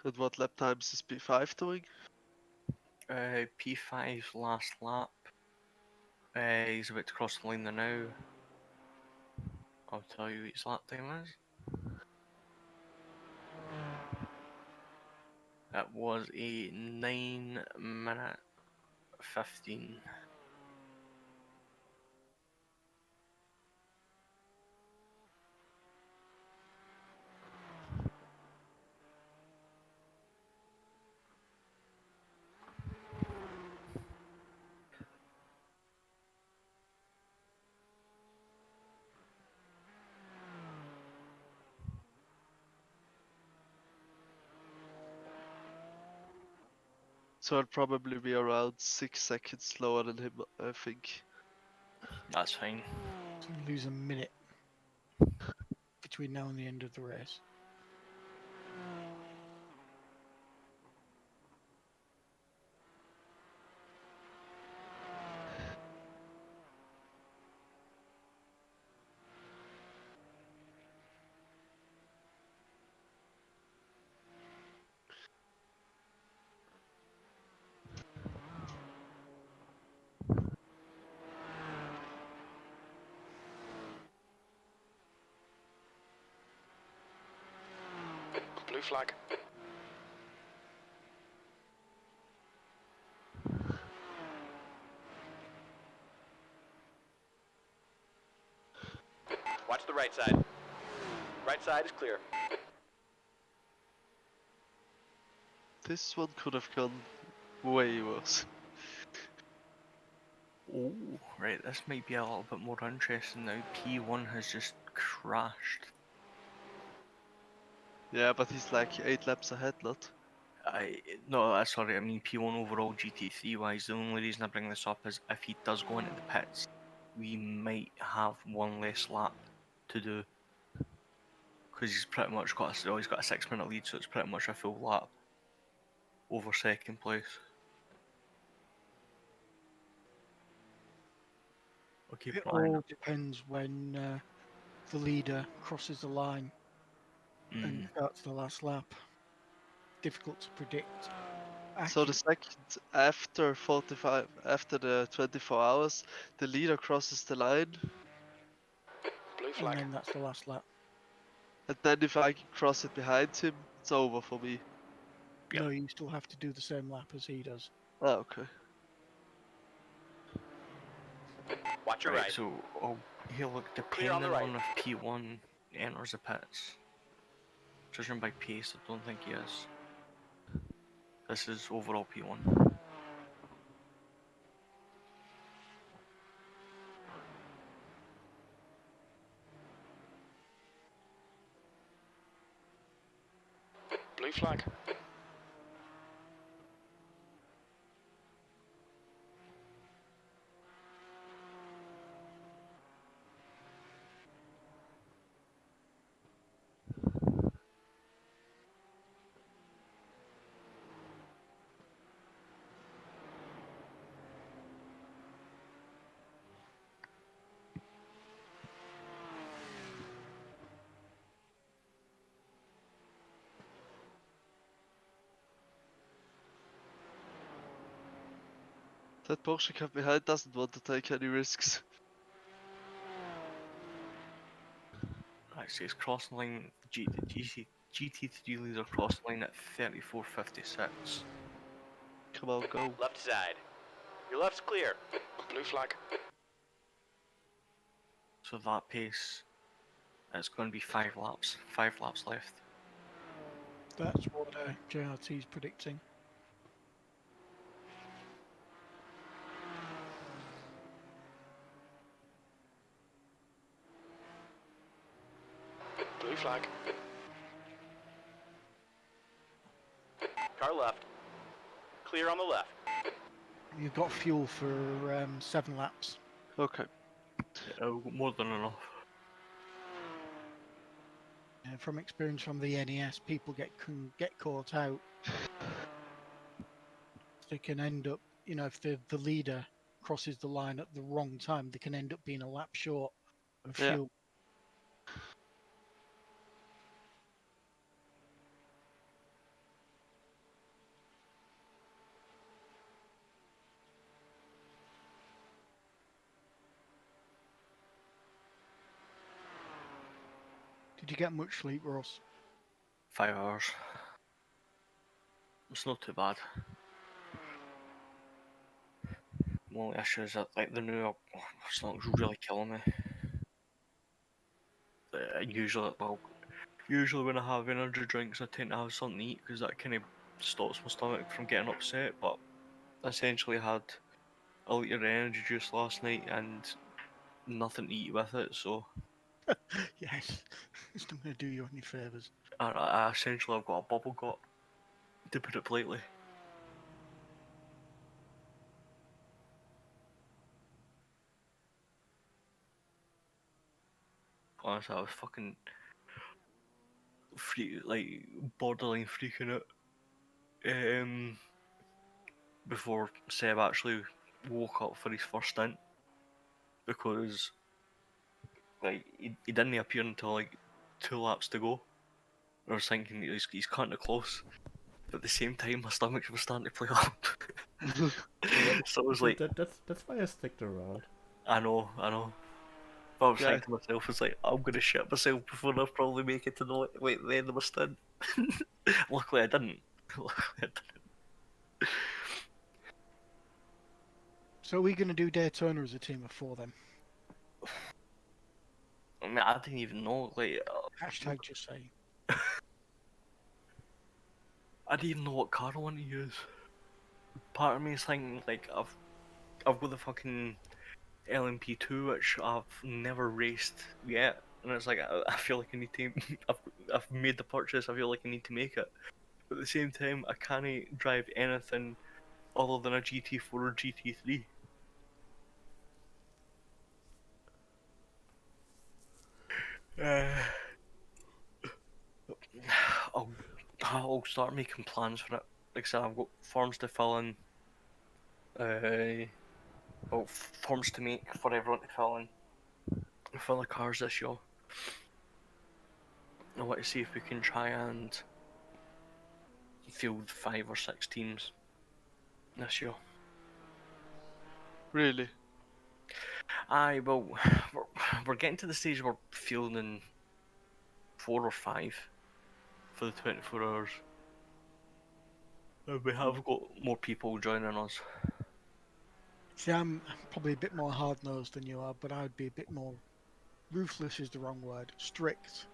And what lap times is P5 doing? P5's last lap. He's about to cross the line there now. I'll tell you what his lap time is. It was a 9:15. So I'll probably be around 6 seconds slower than him, I think. That's fine. So you lose a minute. between now and the end of the race. Blue flag. Watch the right side. Right side is clear. This one could have gone way worse. Oh, right, this might be a little bit more interesting now. P1 has just crashed. Yeah, but he's like 8 laps ahead, not? Sorry, I mean P1 overall GT3 wise. The only reason I bring this up is if he does go into the pits, we might have one less lap to do. Because he's pretty much got he's got a 6-minute lead, so it's pretty much a full lap over second place. Okay, It fine. all depends when the leader crosses the line and starts the last lap. Difficult to predict. So the second after 45, after the 24 hours, the leader crosses the line, Blue and flag. then that's the last lap. and then if I can cross it behind him, it's over for me. Yep. No, you still have to do the same lap as he does. Ah, okay. Watch your Right, right. so here look, Clear on the depending on right. if P1 enters the pits, judging by pace, I don't think he is. This is overall P1. Blue flag. That Porsche car behind doesn't want to take any risks. Actually, it's crossing line. GT3 leader crossing line at 34.56. Come on, go. Left side. Your left's clear. Blue flag. So that pace, it's going to be 5 laps. 5 laps left. That's what JRT's predicting. Blue flag. Car left. Clear on the left. You've got fuel for 7 laps. Okay. More than enough. From experience from the NES, people can get caught out. They can end up, if the leader crosses the line at the wrong time, they can end up being a lap short of Yeah. fuel. Did you get much sleep, Ross? 5 hours. It's not too bad. The only issue is that like the new it's not really killing me. Usually when I have energy drinks, I tend to have something to eat because that kind of stops my stomach from getting upset. But I essentially had a litre of energy juice last night and nothing to eat with it, so Yes, it's not going to do you any favours. I essentially I've got a bubble gut, to put it politely. Honestly, I was fucking borderline freaking out. Before Seb actually woke up for his first stint, because he didn't appear until like 2 laps to go. I was thinking he's cutting it close, but at the same time my stomach was starting to play up. So I was like, That's why I sticked around. I know. But I was Yeah. thinking to myself, it's like, I'm gonna shit myself before I probably make it to the end of my stint. Luckily I didn't. So are we going to do Daytona as a team of 4 then? I mean, I didn't even know, Hashtag just saying. I didn't even know what car I want to use. Part of me is thinking, I've got the fucking LMP2, which I've never raced yet, and it's like, I feel like I need to, I've made the purchase, I feel like I need to make it. But at the same time, I can't drive anything other than a GT4 or GT3. I'll start making plans for it. Like I said, I've got forms to fill in. Forms to make for everyone to fill in for the cars this year. I want to see if we can try and field 5 or 6 teams this year. Really? Aye, well, we're getting to the stage where we're fielding 4 or 5 for the 24 hours. And we have got more people joining us. See, I'm probably a bit more hard-nosed than you are, but I'd be a bit more ruthless is the wrong word, strict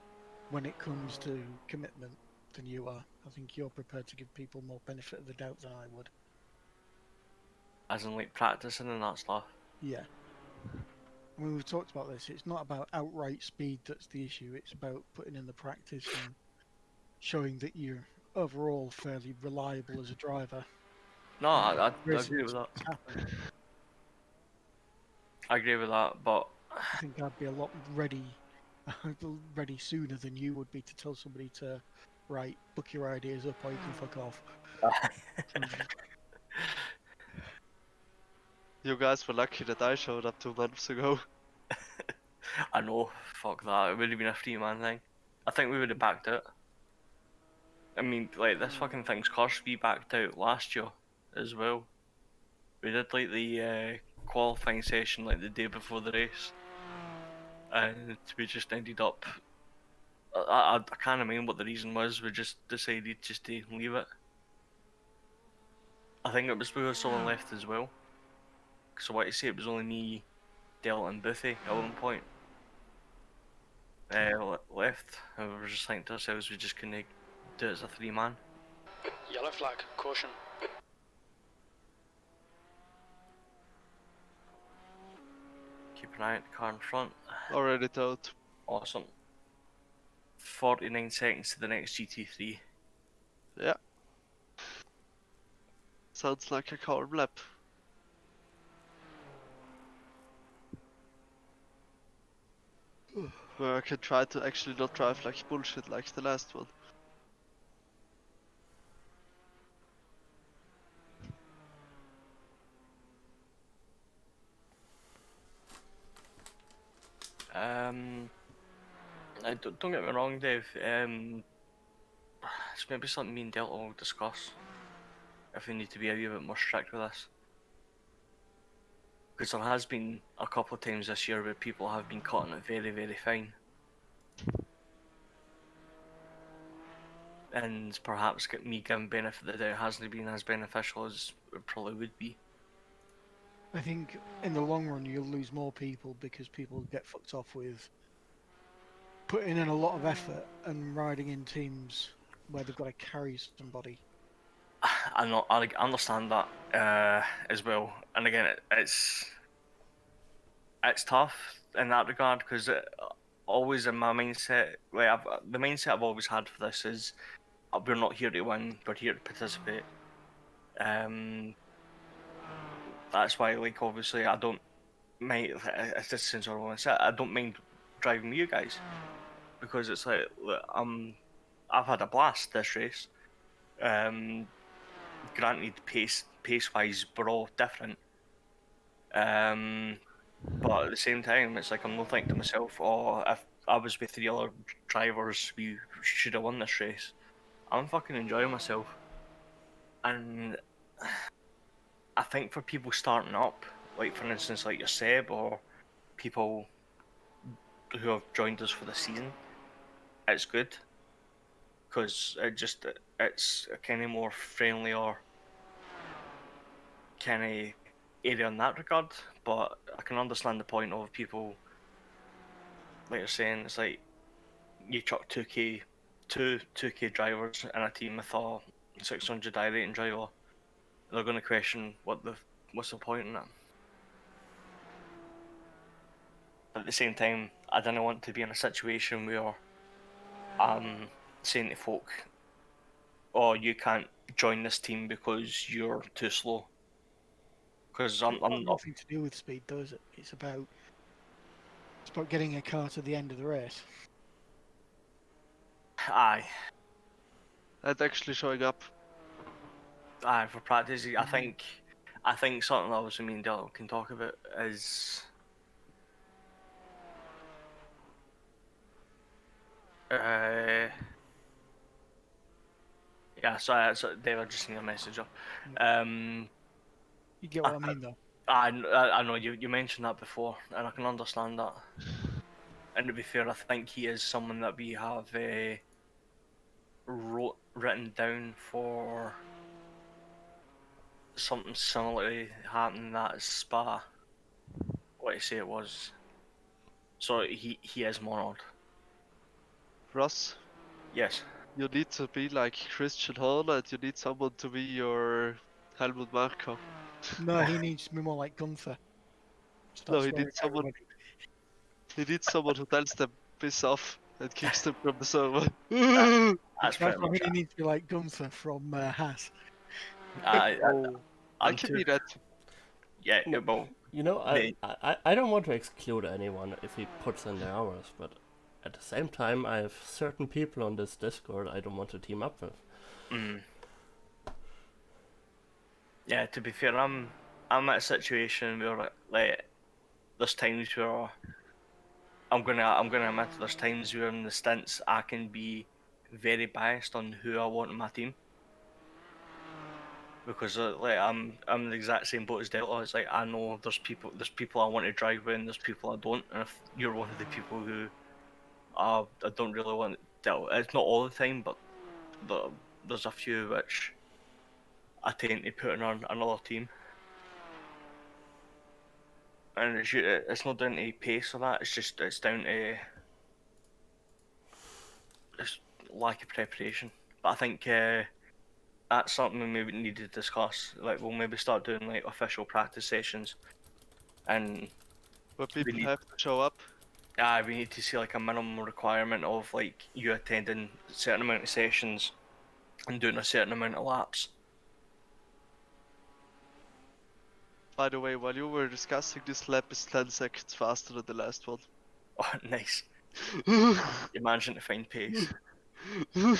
when it comes to commitment than you are. I think you're prepared to give people more benefit of the doubt than I would. As in, like, practicing and that stuff. Yeah. I mean, we've talked about this. It's not about outright speed that's the issue. It's about putting in the practice and showing that you're overall fairly reliable as a driver. No, I Racing agree with that. mistakes happen. I agree with that, but I think I'd be a lot ready sooner than you would be to tell somebody to, right, book your ideas up or you can fuck off. You guys were lucky that I showed up 2 months ago. I know, fuck that, it would have been a 3-man thing. I think we would have backed out. I mean, like, this fucking thing's cursed. We backed out last year as well. We did, like, the qualifying session, like, the day before the race. And we just ended up... I can't remember what the reason was, we just decided just to leave it. I think it was because someone left as well. So what you say, it was only me, Del and Biffy at one point. Left, and we were just thinking to ourselves we just couldn't do it as a 3-man. Yellow flag, caution. Keep an eye on the car in front. Already told. Awesome. 49 seconds to the next GT3. Yeah. Sounds like a calm lap. Where I can try to actually not drive like bullshit like the last one. Don't get me wrong, Dave. It's maybe something me and Delta will discuss if we need to be a wee bit more strict with this. Because there has been a couple of times this year where people have been cutting it very, very fine. And perhaps me giving benefit of the doubt hasn't been as beneficial as it probably would be. I think in the long run you'll lose more people because people get fucked off with putting in a lot of effort and riding in teams where they've got to carry somebody. I understand that as well, and again, it's tough in that regard because always in my mindset, the mindset I've always had for this is we're not here to win, we're here to participate. That's why, like, obviously, I don't mind. This sounds horrible. I don't mind driving with you guys because it's like, look, I'm I've had a blast this race. Granted, pace wise, we're all different. But at the same time, it's like I'm not thinking to myself, oh, if I was with 3 other drivers, we should have won this race. I'm fucking enjoying myself. And I think for people starting up, like for instance, like your Seb or people who have joined us for the season, it's good because it's a kind of more friendly or kind of area in that regard. But I can understand the point of people, like you're saying, it's like you chuck 2k drivers in a team with a 600 I rating driver. They're going to question what's the point in that. But at the same time, I don't want to be in a situation where I'm saying to folk, "Oh, you can't join this team because you're too slow." Because It's got nothing to do with speed, though, is it? It's about getting a car to the end of the race. aye, And actually showing up. for practice, I think something that obviously me and Dylan can talk about is yeah. So David just sent a message up. You get what I mean, though. I know you mentioned that before, and I can understand that. And to be fair, I think he is someone that we have written down for something similar to happening at Spa. What I say it was. So he is monitored. Ross, Yes. you need to be like Christian Horner and you need someone to be your Helmut Marko. No, he needs to be more like Gunther. No, Start swearing at everybody. he needs someone who tells them piss off and kicks them from the server. That's That's pretty why much he it. needs to be like Gunther from Haas. Oh, I I'm can too, be that. yeah, No. well, You know, they- I don't want to exclude anyone if he puts in the hours, but at the same time, I have certain people on this Discord I don't want to team up with. yeah. To be fair, I'm at a situation where like there's times where I'm gonna admit there's times where in the stints I can be very biased on who I want in my team. Because like I'm in the exact same boat as Delta. It's like I know there's people I want to drive with and there's people I don't. And if you're one of the people who I don't really want Delta, it's not all the time, but there's a few which I tend to put on another team. And it's not down to pace or that. It's down to it's lack of preparation. But I think that's something we maybe need to discuss. Like we'll maybe start doing like official practice sessions, and Where people need- have to show up. we need to see like a minimum requirement of like you attending a certain amount of sessions and doing a certain amount of laps. By the way, while you were discussing, this lap is 10 seconds faster than the last one. Oh, nice! You're managing to find pace. You're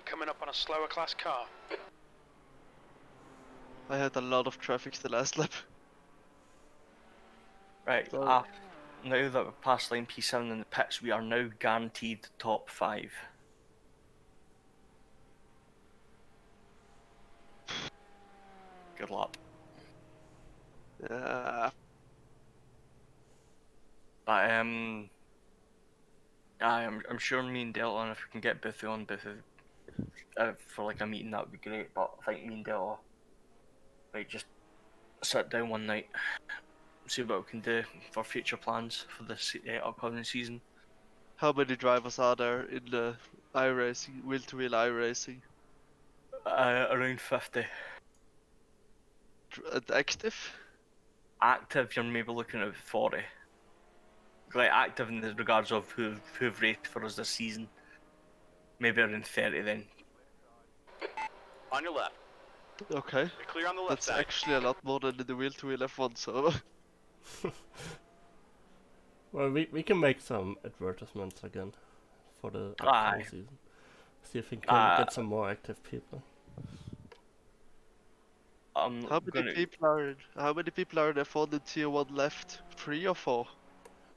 coming up on a slower class car. I had a lot of traffic the last lap. Right. So- Now that we've passed line P7 in the pits, we are now guaranteed top 5. Good luck. Yeah. But I'm sure me and Delta, if we can get Biffy on for like a meeting, that would be great. But I think me and Delta might just sit down one night, see what we can do for future plans for this upcoming season. How many drivers are there in the iRacing, wheel-to-wheel iRacing? Around 50. And active? Active, you're maybe looking at 40. Like active in the regards of who've raced for us this season. Maybe around 30 then. On your left. Okay. You're clear on the left That's side. actually a lot more than in the wheel-to-wheel F1, so... Well, we can make some advertisements again for the Aye. upcoming season. See if we can Uh, get some more active people. I'm How many gonna. people are in? How many people are in F1 in Tier 1 left? 3 or 4?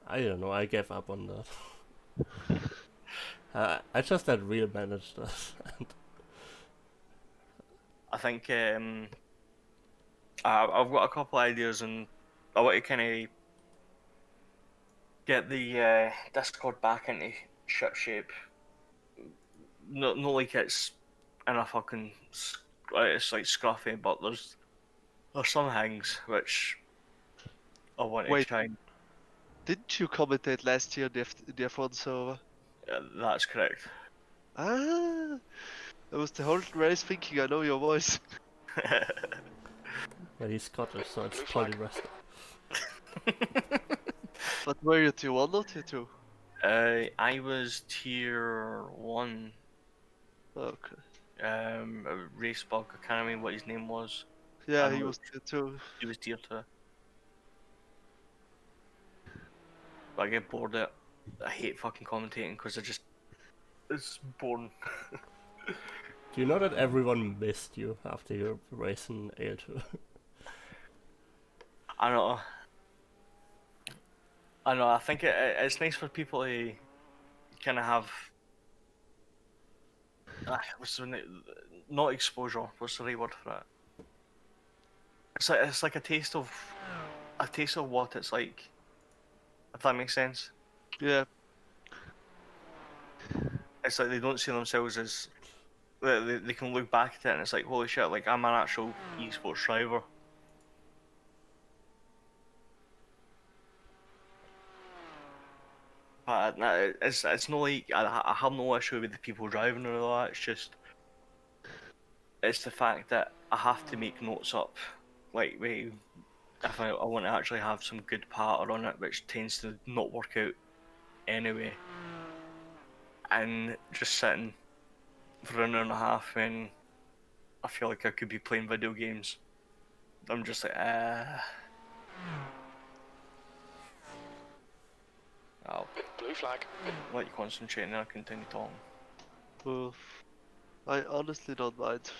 I don't know. I gave up on that. I just had real managers. I think I've got a couple ideas, and I want to kind of get the Discord back into ship shape. Not like it's in a fucking it's like scruffy, but there's some things which I want to Wait. try. And, Didn't you commentate last year in the F1 server? that's correct. Ah, I was the whole race thinking I know your voice. But he's Scottish, so it's Blue flag. probably West. But were you Tier 1 or Tier 2? I was tier 1. Okay. Racebug. I can't remember what his name was. Yeah, I he know was Tier 2. he was tier 2. But I get bored of it. I hate fucking commentating because it's boring. Do you know that everyone missed you after your race in AL2? I know. I think it's nice for people to kind of have what's the name? Not exposure. What's the right word for it? It's like a taste of what it's like. If that makes sense. Yeah. It's like they don't see themselves as they can look back at it and it's like, holy shit, like I'm an actual esports driver. But it's not like I have no issue with the people driving or all that. It's just it's the fact that I have to make notes up, like wait, if I want to actually have some good patter on it, which tends to not work out anyway. And just sitting for an hour and a half when I feel like I could be playing video games. I'm just like, I'll Blue flag. let you concentrate and I'll continue talking. Well, I honestly don't mind.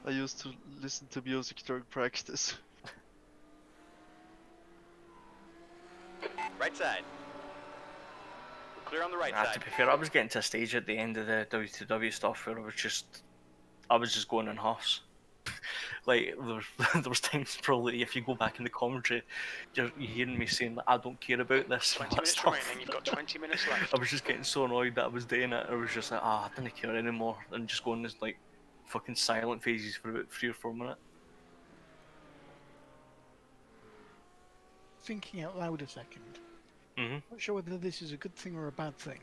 I used to listen to music during practice. Right side. We're clear on the right To side. be fair, I was getting to a stage at the end of the WTW stuff where I was just going in huffs. Like there was times probably if you go back in the commentary, you're hearing me saying that I don't care about this 20 and that minutes stuff. remaining. You've got 20 minutes left. I was just getting so annoyed that I was doing it. I was just like, I didn't care anymore, and just going this like fucking silent phases for about 3 or 4 minutes. Thinking out loud a second. Mhm. Not sure whether this is a good thing or a bad thing.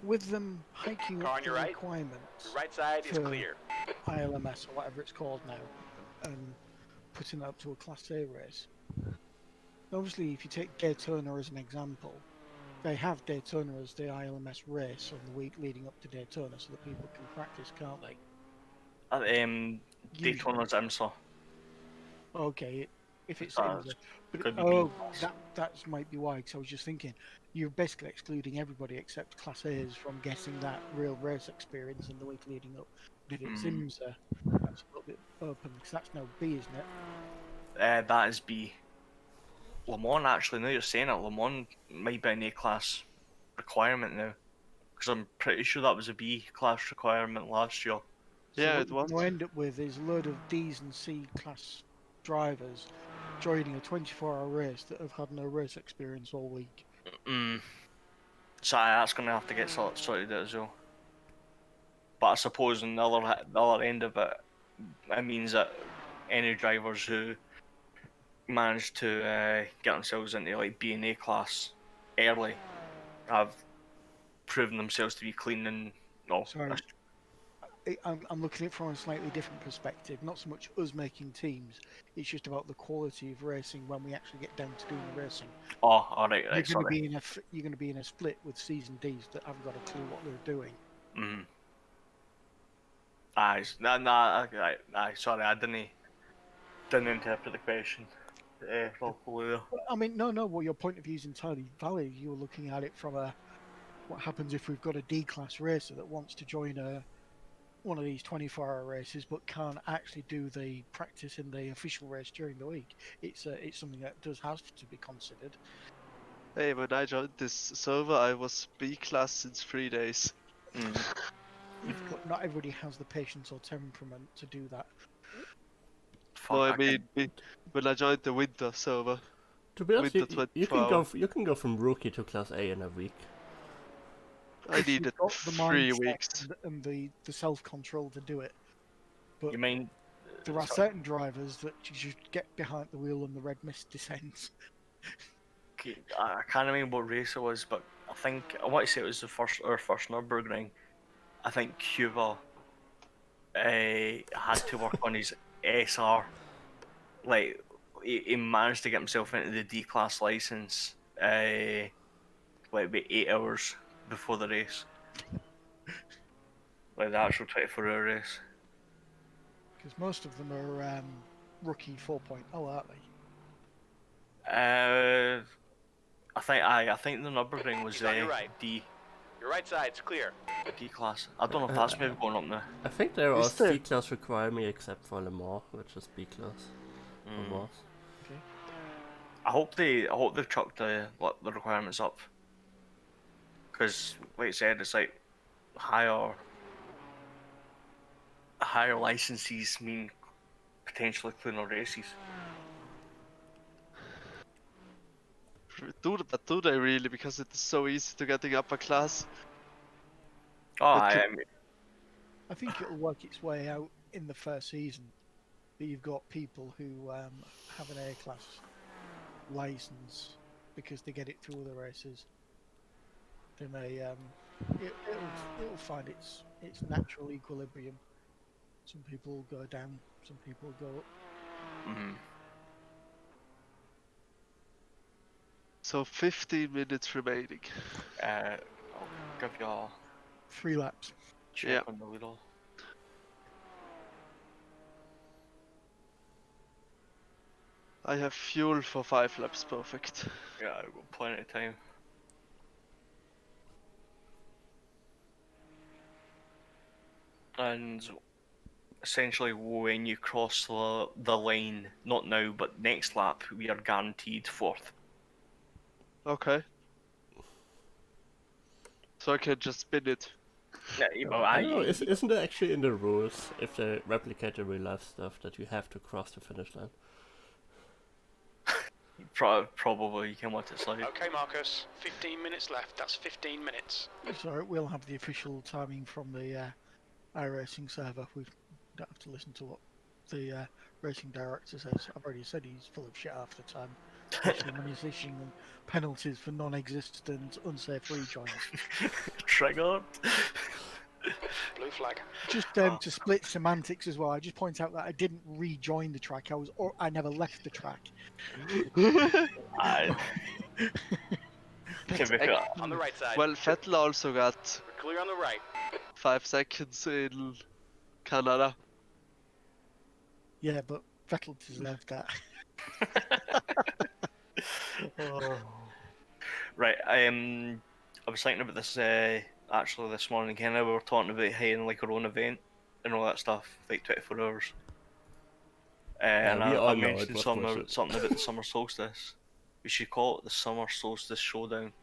With them hiking Car up on the your right. requirements, Your right side is For- clear. ILMS or whatever it's called now, and putting it up to a Class A race. Obviously, if you take Daytona as an example, they have Daytona as the ILMS race on the week leading up to Daytona so that people can practice, can't they? Usually. Daytona's IMSA. Okay, if it's Uh, IMSA. But could be oh, B+. that might be why, because I was just thinking, you're basically excluding everybody except Class A's from getting that real race experience in the week leading up. But if it's IMSA, that's a little bit open, because that's now B, isn't it? That is B. Le Mans, actually, now you're saying it, Le Mans might be an A class requirement now. Because I'm pretty sure that was a B class requirement last year. So Yeah, what it you're was. going to end up with is a load of D's and C class drivers joining a 24-hour race that have had no race experience all week. So that's going to have to get sorted out as well. But I suppose on the other end of it, it means that any drivers who manage to get themselves into like B and A class early have proven themselves to be clean and Sorry. I'm looking at it from a slightly different perspective. Not so much us making teams. It's just about the quality of racing when we actually get down to doing the racing. alright, You're going to sorry. be you're going to be in a split with seasoned Ds that haven't got a clue what they're doing. Aye, sorry, I didn't interpret the question. Well, I mean, no. Well, your point of view is entirely valid. You're looking at it from what happens if we've got a D-class racer that wants to join one of these 24-hour races but can't actually do the practice in the official race during the week. It's something that does have to be considered. Hey, when I joined this server, I was B class since 3 days. But not everybody has the patience or temperament to do that. No, I fuck, mean, when I joined the winter server. To be honest, Winter you 24 can go hour. you can go from rookie to class A in a week. I If you've needed got the 3 mindset weeks. and the self-control to do it. But you mean there are certain drivers that you should get behind the wheel and the red mist descends. I can't remember what race it was, but I want to say it was our first Nürburgring. I think Cuba had to work on his SR. Like he managed to get himself into the D class license like about 8 hours before the race. Like the actual 24-hour race. Because most of them are rookie 4.0, aren't they? I think the Nürburgring was He's on your right. D Your right side's clear. class. I don't know if that's maybe going up now. I think there are Is there? C class requirement except for Le Mans, which is B class. Or was. Okay. I hope they've chucked the requirements up. Because like I said, it's like higher licenses mean potentially cleaner races. But do they really? Because it is so easy to get the upper class. Oh, But I think it'll work its way out in the first season. That you've got people who have an A-class license because they get it through other races. They may it'll find its natural equilibrium. Some people will go down, some people will go up. mhm. So 15 minutes remaining. I'll give you a 3 laps. check Yeah. on the wheel. I have fuel for 5 laps, perfect. Yeah, I've got plenty of time. And essentially, when you cross the line, not now, but next lap, we are guaranteed fourth. Okay. So I can just spin it. Yeah, well, I don't know, isn't it actually in the rules, if they replicate the real life stuff, that you have to cross the finish line? Probably you can let it slide. Okay, Marcus. 15 minutes left. That's 15 minutes. So we'll have the official timing from the iRacing server. We don't have to listen to what the racing director says. I've already said he's full of shit half the time. Especially when he's issuing them penalties for non-existent unsafe rejoins. Triggered. Blue flag. Just to split semantics as well, I just point out that I didn't rejoin the track. I never left the track. Aye. Okay, make it- On the right side. Well, Vettel also got We're clear on the right. 5 seconds in Canada. Yeah, but Vettel deserved that. Right, I was thinking about this actually this morning again. We were talking about having like our own event and all that stuff, like 24 hours. And we all I know it mentioned was something bullshit. about the summer solstice. We should call it the summer solstice showdown.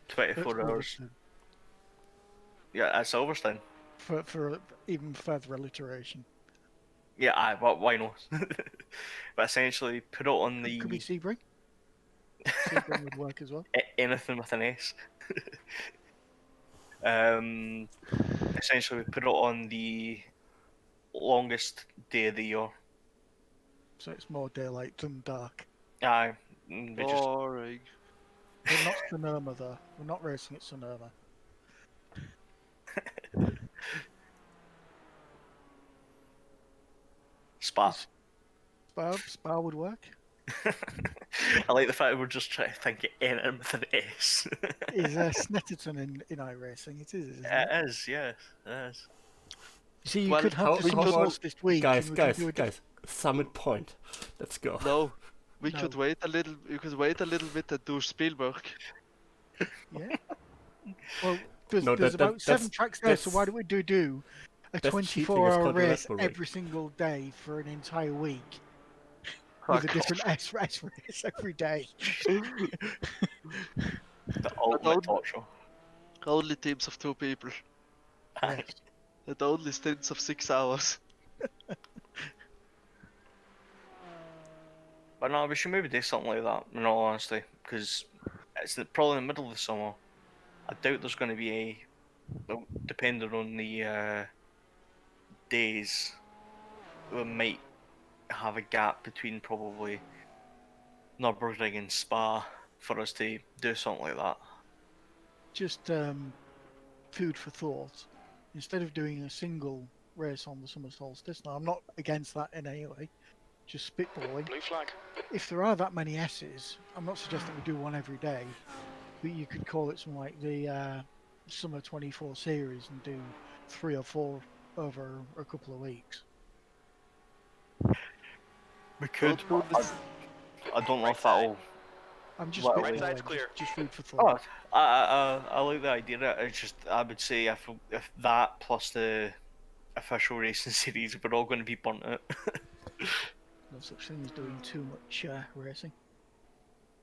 24 hours. Yeah, at Silverstone. For even further alliteration. Yeah, aye, why not? But essentially, put it on the Could be Sebring. Sebring would work as well. anything with an S. Essentially, we put it on the longest day of the year. So it's more daylight than dark. Aye, we just Boring. But not Sonoma though. We're not racing at Sonoma. Spa. Spa would work. I like the fact we're just trying to think of anything with an S. Is Snetterton in iRacing? It is, isn't it? It is, yes, it is. You see, you Well, could have the how summer about- solstice this week. Guys, and we could do Summit Point. Let's go. No. We No. could wait a little. You could wait a little bit and do Spielberg. Yeah. Well, there's No, about 7 tracks there, so why that's- don't we do a that's cheating, it's 24-hour called race Nürburgring. every single day for an entire week with a Fuck different S race every day? The ultimate talk show. Only teams of 2 people. Yes. And only stints of 6 hours. But no, we should maybe do something like that, in all honesty, because it's probably in the middle of the summer. I doubt there's going to be a, well, depending on the days, we might have a gap between probably Nürburgring and Spa for us to do something like that. Just food for thought. Instead of doing a single race on the summer solstice, now I'm not against that in any way, just spitballing. Blue flag. If there are that many S's, I'm not suggesting we do one every day, but you could call it something like the Summer 24 series and do 3 or 4 over a couple of weeks. We could, Don't do but this. I don't know Right if that'll. I'm just Well, spitballing, right side's clear. just food for Oh, thought. I like the idea. It's just I would say if that plus the official racing series, we're all going to be burnt out. No such thing as doing too much racing.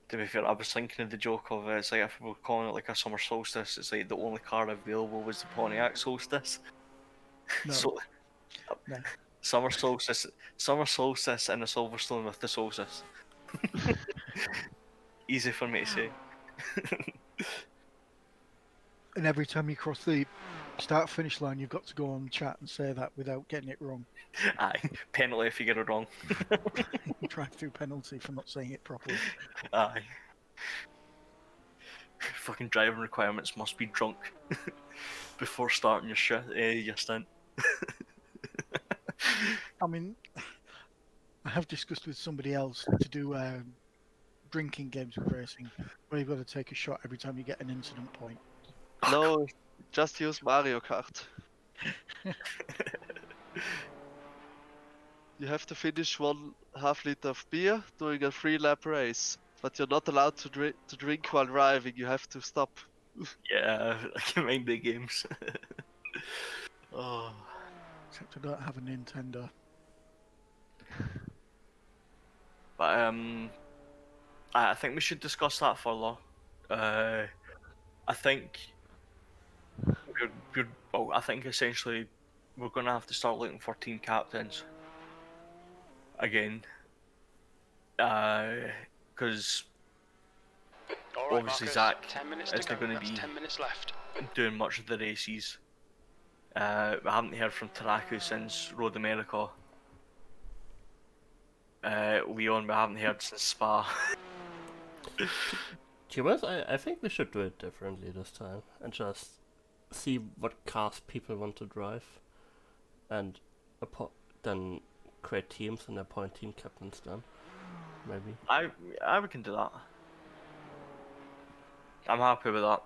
To be fair, I was thinking of the joke of it's like if we were calling it like a summer solstice, it's like the only car available was the Pontiac Solstice. No. So, No. summer solstice in a Silverstone with the solstice. Easy for me to say. And every time you cross the start-finish line, you've got to go on chat and say that without getting it wrong. Aye, penalty if you get it wrong. Drive-through penalty for not saying it properly. Aye. Fucking driving requirements must be drunk before starting your stint. I mean, I have discussed with somebody else to do drinking games with racing, where you've got to take a shot every time you get an incident point. No, just use Mario Kart. You have to finish 1/2 liter of beer doing a 3-lap race, but you're not allowed to drink while driving. You have to stop. Yeah, like in mind the games. Oh. Except I don't have a Nintendo. But I think we should discuss that further. I think well, I think essentially we're gonna have to start looking for team captains again, because All right, obviously Marcus, Zach 10 minutes is to go. going to That's be 10 minutes left. doing much of the races. We haven't heard from Taraku since Road America. Leon, we haven't heard since Spa. To be honest, I think we should do it differently this time and just see what cars people want to drive, and then create teams and appoint team captains. Then maybe. we can do that. I'm happy with that.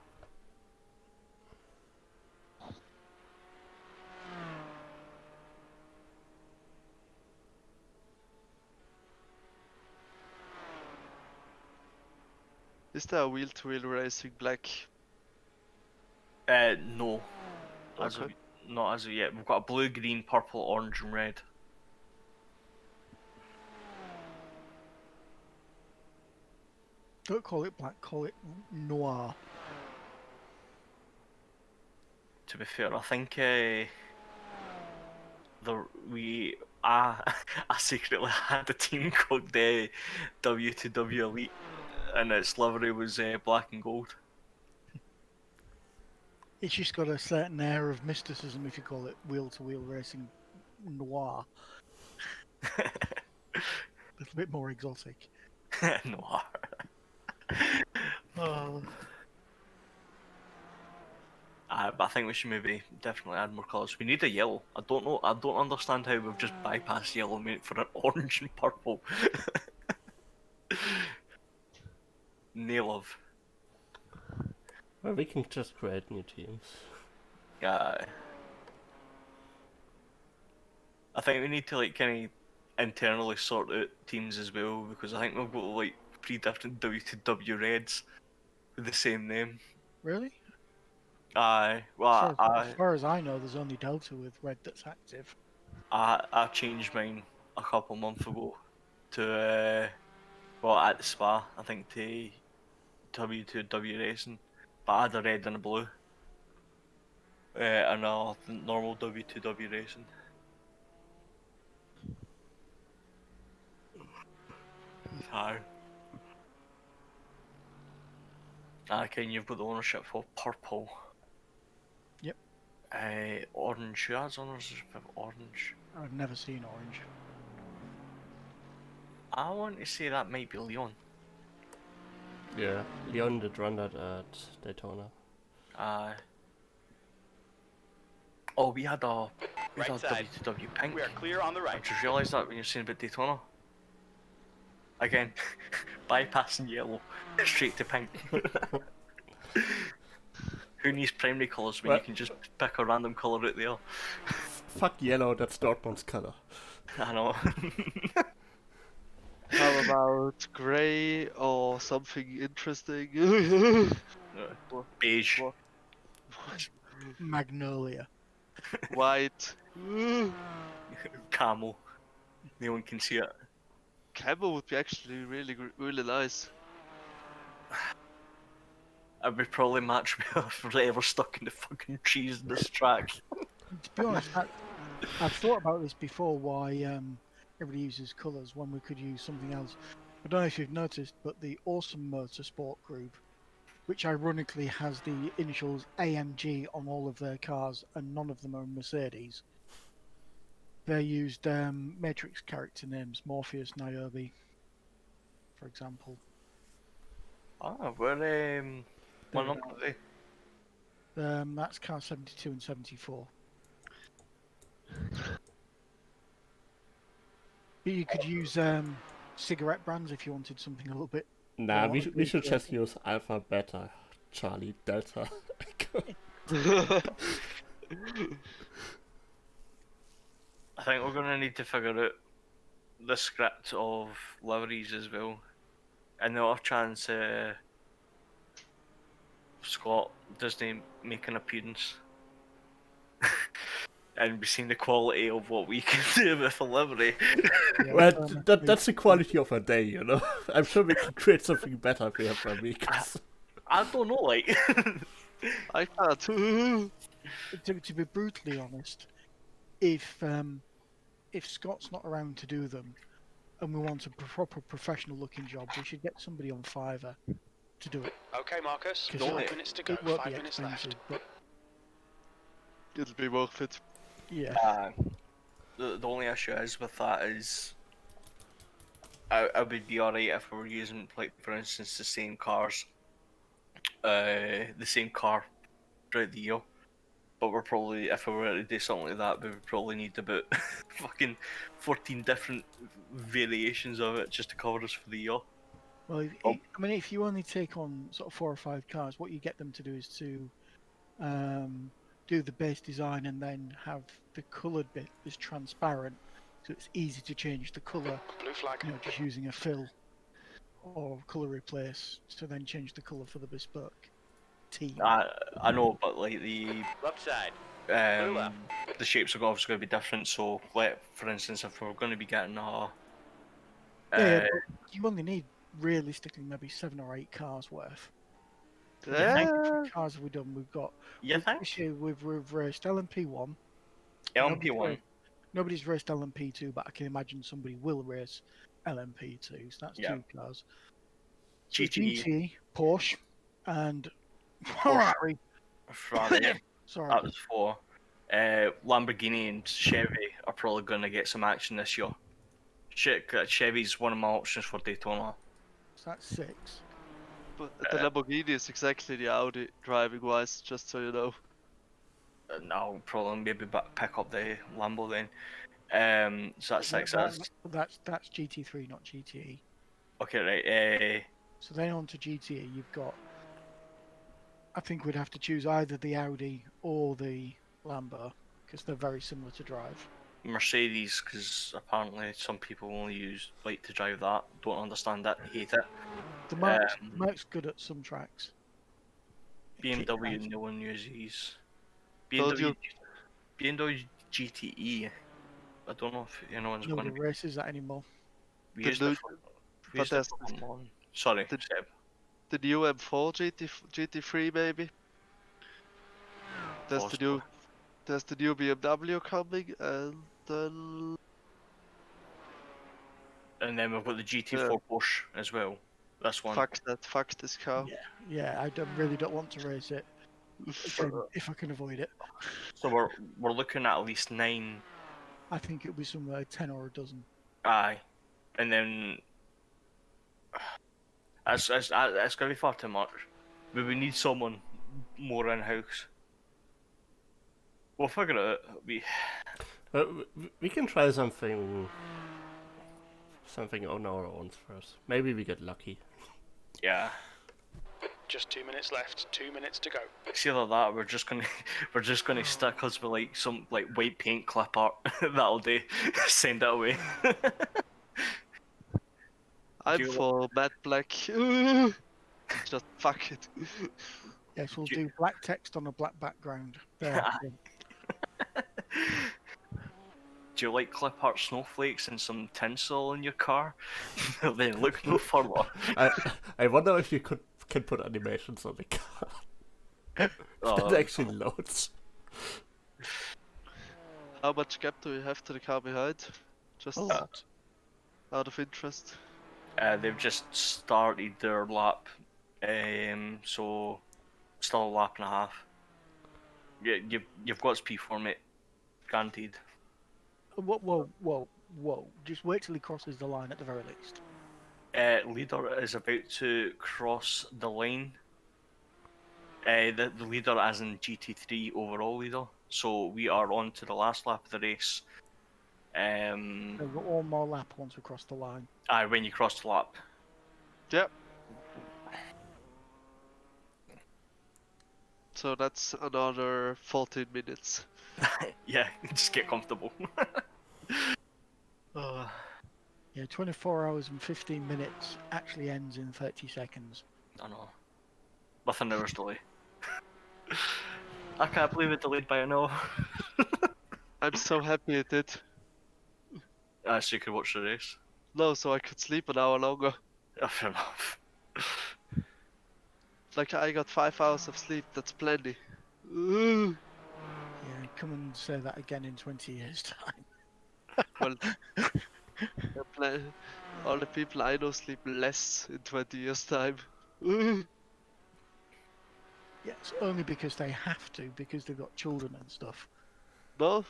Is there a wheel-to-wheel racing black? No. Okay. Not as of yet. We've got a blue, green, purple, orange, and red. Don't call it black, call it noir. To be fair, I think I secretly had a team called the W2W Elite, and its livery was black and gold. It's just got a certain air of mysticism if you call it wheel-to-wheel racing noir. A little bit more exotic. Noir. Oh. But I think we should maybe definitely add more colours. We need a yellow. I don't understand how we've just bypassed yellow and made it for an orange and purple. Nail of. Well, we can just create new teams. Yeah. I think we need to like kind of internally sort out teams as well, because I think we've got like 3 different W2W Reds with the same name. Really? Aye, As well, far, as far as I know, there's only Delta with red that's active. I changed mine a couple months ago to well, at the spa, I think, to W2W Racing, but I had a red and a blue, and a normal W2W Racing. Aye. Okay, and you've got the ownership for purple. Yep. Orange. Who has ownership of orange? I've never seen orange. I want to say that might be Leon. Yeah, Leon did run that at Daytona. Oh, we had a Right side. W2W pink. We are clear on the I right. just realised that when you're saying about Daytona. Again, bypassing yellow, straight to pink. Who needs primary colours when you Well- can just pick a random colour out there? Fuck yellow, that's Dortmund's color. I know. How about grey or something interesting? Beige. Magnolia. White. Camel. No one can see it. Camo would be actually really nice. I would probably match me if I ever stuck in the fucking trees in this track. To be honest, I've thought about this before. Why everybody uses colours when we could use something else. I don't know if you've noticed, but the Awesome Motorsport group, which ironically has the initials AMG on all of their cars, and none of them are Mercedes. They used Matrix character names, Morpheus, Niobe, for example. Ah, what number are they? That's car 72 and 74. But you could use cigarette brands if you wanted something a little bit. Nah, Well, we should yeah. just use Alpha, Beta, Charlie, Delta. I think we're gonna need to figure out the script of liveries as well. And the off chance Scott doesn't make an appearance. And we've seen the quality of what we can do with a livery. Yeah, Well, so that's the quality of a day, you know? I'm sure we can create something better if we have a week. I don't know, like. I can't. to be brutally honest, if Scott's not around to do them, and we want a proper professional-looking job, we should get somebody on Fiverr to do it. Okay, Marcus. 'Cause 5 minutes to go. It won't 5 be minutes expensive, left. but It'll be worth it. yeah. The only issue is with that is I would be alright if we were using, like, for instance, the same cars, the same car throughout the year. But we're probably, if we were to do something like that, we would probably need about fucking 14 different variations of it just to cover us for the year. Well, I mean, if you only take on sort of 4 or 5 cars, what you get them to do is to do the base design and then have the coloured bit is transparent, so it's easy to change the colour. Blue flag. You know, just using a fill or colour replace to then change the colour for the bespoke team. I know, but like the Left side. the shapes are obviously going to be different. So, like, for instance, if we're going to be getting a Yeah, but you only need realistically maybe 7 or 8 cars worth. How Yeah. many different cars have we done? We've got you think this year we've raced LMP1. LMP1? Nobody's raced LMP2, but I can imagine somebody will race LMP2. So that's Yeah. 2 cars. GTE. GT, Porsche, and Porsche. Ferrari. Sorry. That was 4. Lamborghini and Chevy are probably going to get some action this year. Chevy's one of my options for Daytona. So that's 6. But the Lamborghini is exactly the Audi driving wise, just so you know. And I'll probably maybe pick up the Lambo then. So that's 6. That's GT3, not GTE. Okay, right. So then on to GTE, you've got. I think we'd have to choose either the Audi or the Lambo because they're very similar to drive. Mercedes, because apparently some people only like to drive that, don't understand it, hate it. The Mark's, Um, Mark's good at some tracks. Kick BMW, tracks. no one uses. Told BMW, you. BMW GTE. I don't know if anyone's No going one to be. races that anymore. We The used new, it for. We but used it for one. Sorry, the, Seb. the new M4 GT3 maybe. There's the Possibly. new there's the new BMW coming, and then And then we've got the GT4 Porsche as well. This one. fuck this car. Yeah, I really don't want to race it. Again, if I can avoid it. So we're looking at least 9. I think it'll be somewhere 10 or a dozen. Aye, and then it's gonna be far too much. We would need someone more in house. We'll figure it out. We can try something on our own first. Maybe we get lucky. Yeah. Just 2 minutes left. 2 minutes to go. It's either that, or we're just gonna stick us with like some like white paint clip art. That'll do. Send it away. I'm Do you- for matte black. Just fuck it. Yes, we'll Do- do black text on a black background. There. Do you like clip art snowflakes and some tinsel in your car? Then look no further. I wonder if you can put animations on the car. That actually loads. How much gap do you have to the car behind? Just A lot. out of interest. They've just started their lap, so still a lap and a half. Yeah, you've got P4, mate, guaranteed. Whoa. Just wait till he crosses the line at the very least. Leader is about to cross the line. The leader as in GT3 overall leader. So we are on to the last lap of the race. We've got one more lap once we cross the line. When you cross the lap. Yep. So that's another 14 minutes. Yeah, just get comfortable. Yeah, 24 hours and 15 minutes actually ends in 30 seconds. I know. With an hour's delay. I can't believe it delayed by an hour. I'm so happy it did. So you could watch the race. No, so I could sleep an hour longer. Fair enough. Like I got 5 hours of sleep, that's plenty. Yeah, come and say that again in 20 years' time. Well, all the people I know sleep less in 20 years' time. Yes, only because they have to, because they've got children and stuff. No.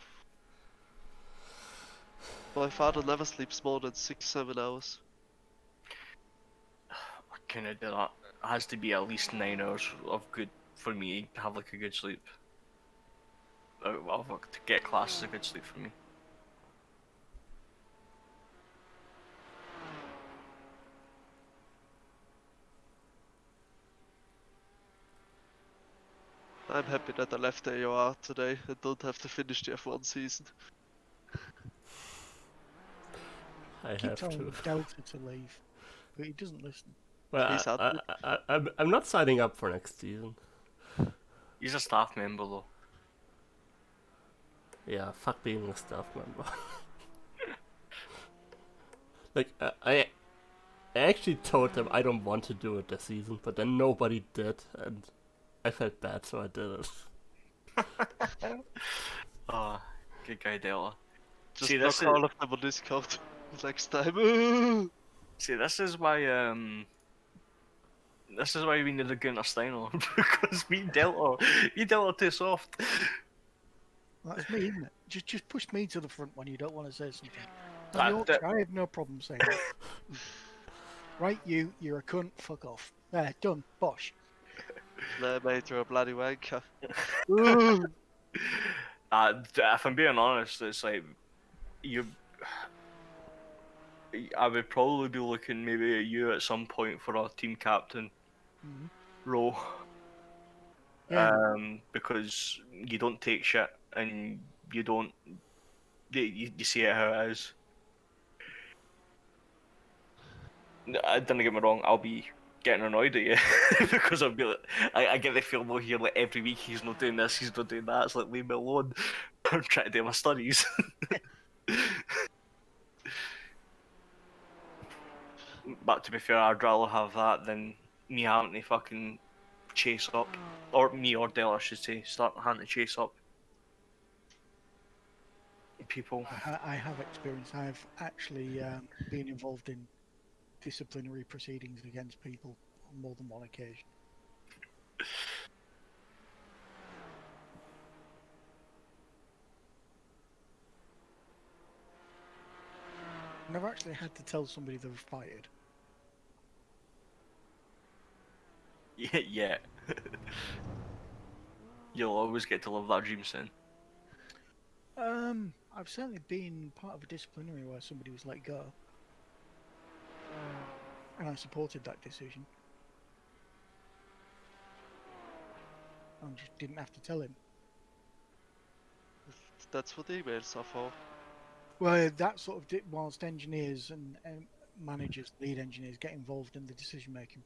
My father never sleeps more than 6-7 hours. I couldn't do that. It has to be at least 9 hours of good for me to have like a good sleep. Well, to get class is a good sleep for me. I'm happy that I left the AOR today and don't have to finish the F1 season. I Keep have telling to. Delta to leave, but he doesn't listen. Well, He's out I'm not signing up for next season. He's a staff member though. Yeah, fuck being a staff member. Like, I actually told them I don't want to do it this season, but then nobody did, and I felt bad, so I did it. Good guy, Della. Just See, block this all of them on Discord next time. See, this is why we need a Gunnar Steiner because we dealt her too soft. That's me, isn't it? Just push me to the front when you don't want to say something. Ah, I have no problem saying that. Right, you're a cunt, fuck off. There, done, bosh. Nah, mate, you're a bloody wanker. If I'm being honest, it's like I would probably be looking maybe at you at some point for a team captain Mhm. role. Yeah. Because you don't take shit and you don't You see it how it is. Don't get me wrong, I'll be getting annoyed at you because I'll be like, I get the feel more here like every week he's not doing this, he's not doing that. It's like, leave me alone. I'm trying to do my studies. But to be fair, I'd rather have that than me having to fucking chase up, or me or Dell, I should say, start having to chase up people. I have experience. I've actually been involved in disciplinary proceedings against people on more than one occasion. Never actually had to tell somebody they were fired. Yeah. You'll always get to live that dream soon. I've certainly been part of a disciplinary where somebody was let go, and I supported that decision. I just didn't have to tell him. That's what emails are for. Well, that sort of whilst engineers and managers, lead engineers get involved in the decision-making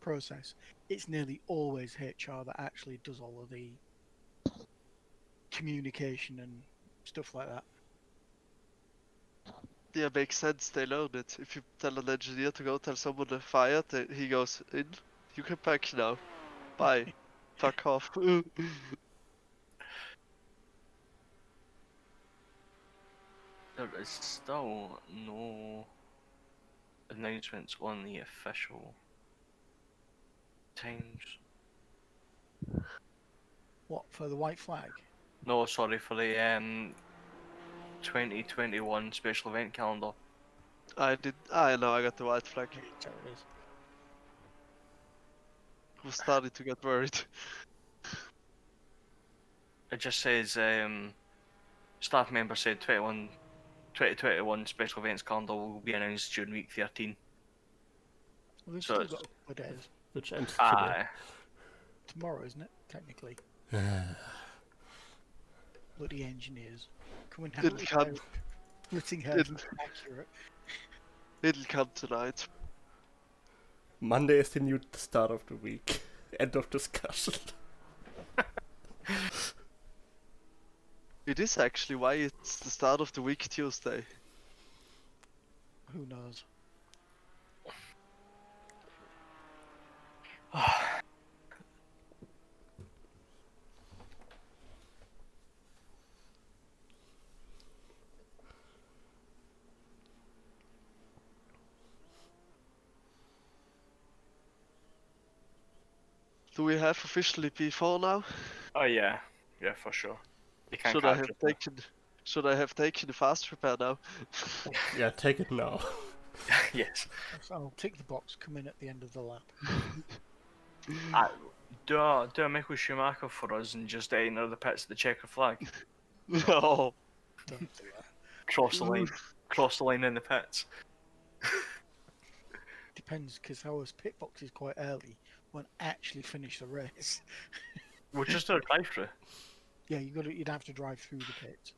process, it's nearly always HR that actually does all of the communication and stuff like that. Yeah, makes sense. They learn it. If you tell an engineer to go tell someone they're fired, he goes in. You can pack now. Bye. Fuck off. There is still no announcements on the official times. What, for the white flag? No, sorry, for the 2021 special event calendar. I know, I got the white flag. There it is. I was starting to get worried. It just says staff member said 2021 special events calendar will be announced during week 13. Well, they've So still it's- got a couple of days. Which ends today. Aye. Tomorrow, isn't it? Technically. Bloody engineers. Coming out Didn't come. splitting hairs accurate. It'll come tonight. Monday is the new start of the week. End of discussion. It is actually why it's the start of the week Tuesday. Who knows? Do we have officially P4 now? Oh yeah, for sure. You can't Should I catch have it. taken? Should I have taken the fast repair now? Yeah, take it now. Yes. So I'll tick the box, come in at the end of the lap. Do a Michael Schumacher for us and just enter the pits at the checker flag. No. Don't do that. Cross the line in the pits. Depends, because our pit box is quite early. Won't actually finish the race. We'll just do a drive-through. Yeah, you'd have to drive through the pit.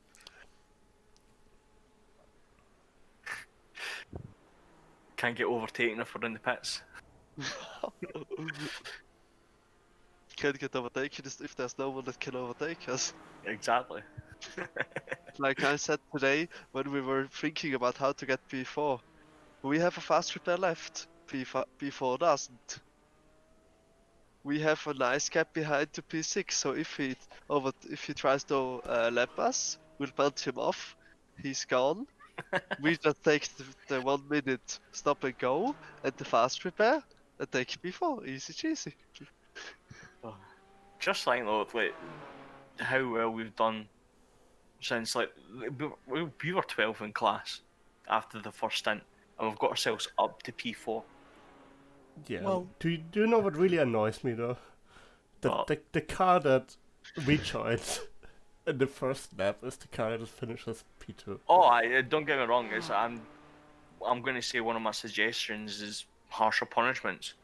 Can't get overtaken if we're in the pits. Can't get overtaken if there's no one that can overtake us. Exactly. Like I said today when we were thinking about how to get P4, we have a fast repair left. P4 doesn't. We have a nice gap behind to P6, so if he tries to lap us, we'll bounce him off. He's gone. We just take the 1 minute stop and go and the fast repair and take P4. Easy cheesy. Just like though, like how well we've done since like we were 12 in class after the first stint, and we've got ourselves up to P4. Yeah. Well- do you know what really annoys me though? The car that we joined in the first lap is the car that finishes P2. Oh, don't get me wrong. I'm going to say one of my suggestions is harsher punishments,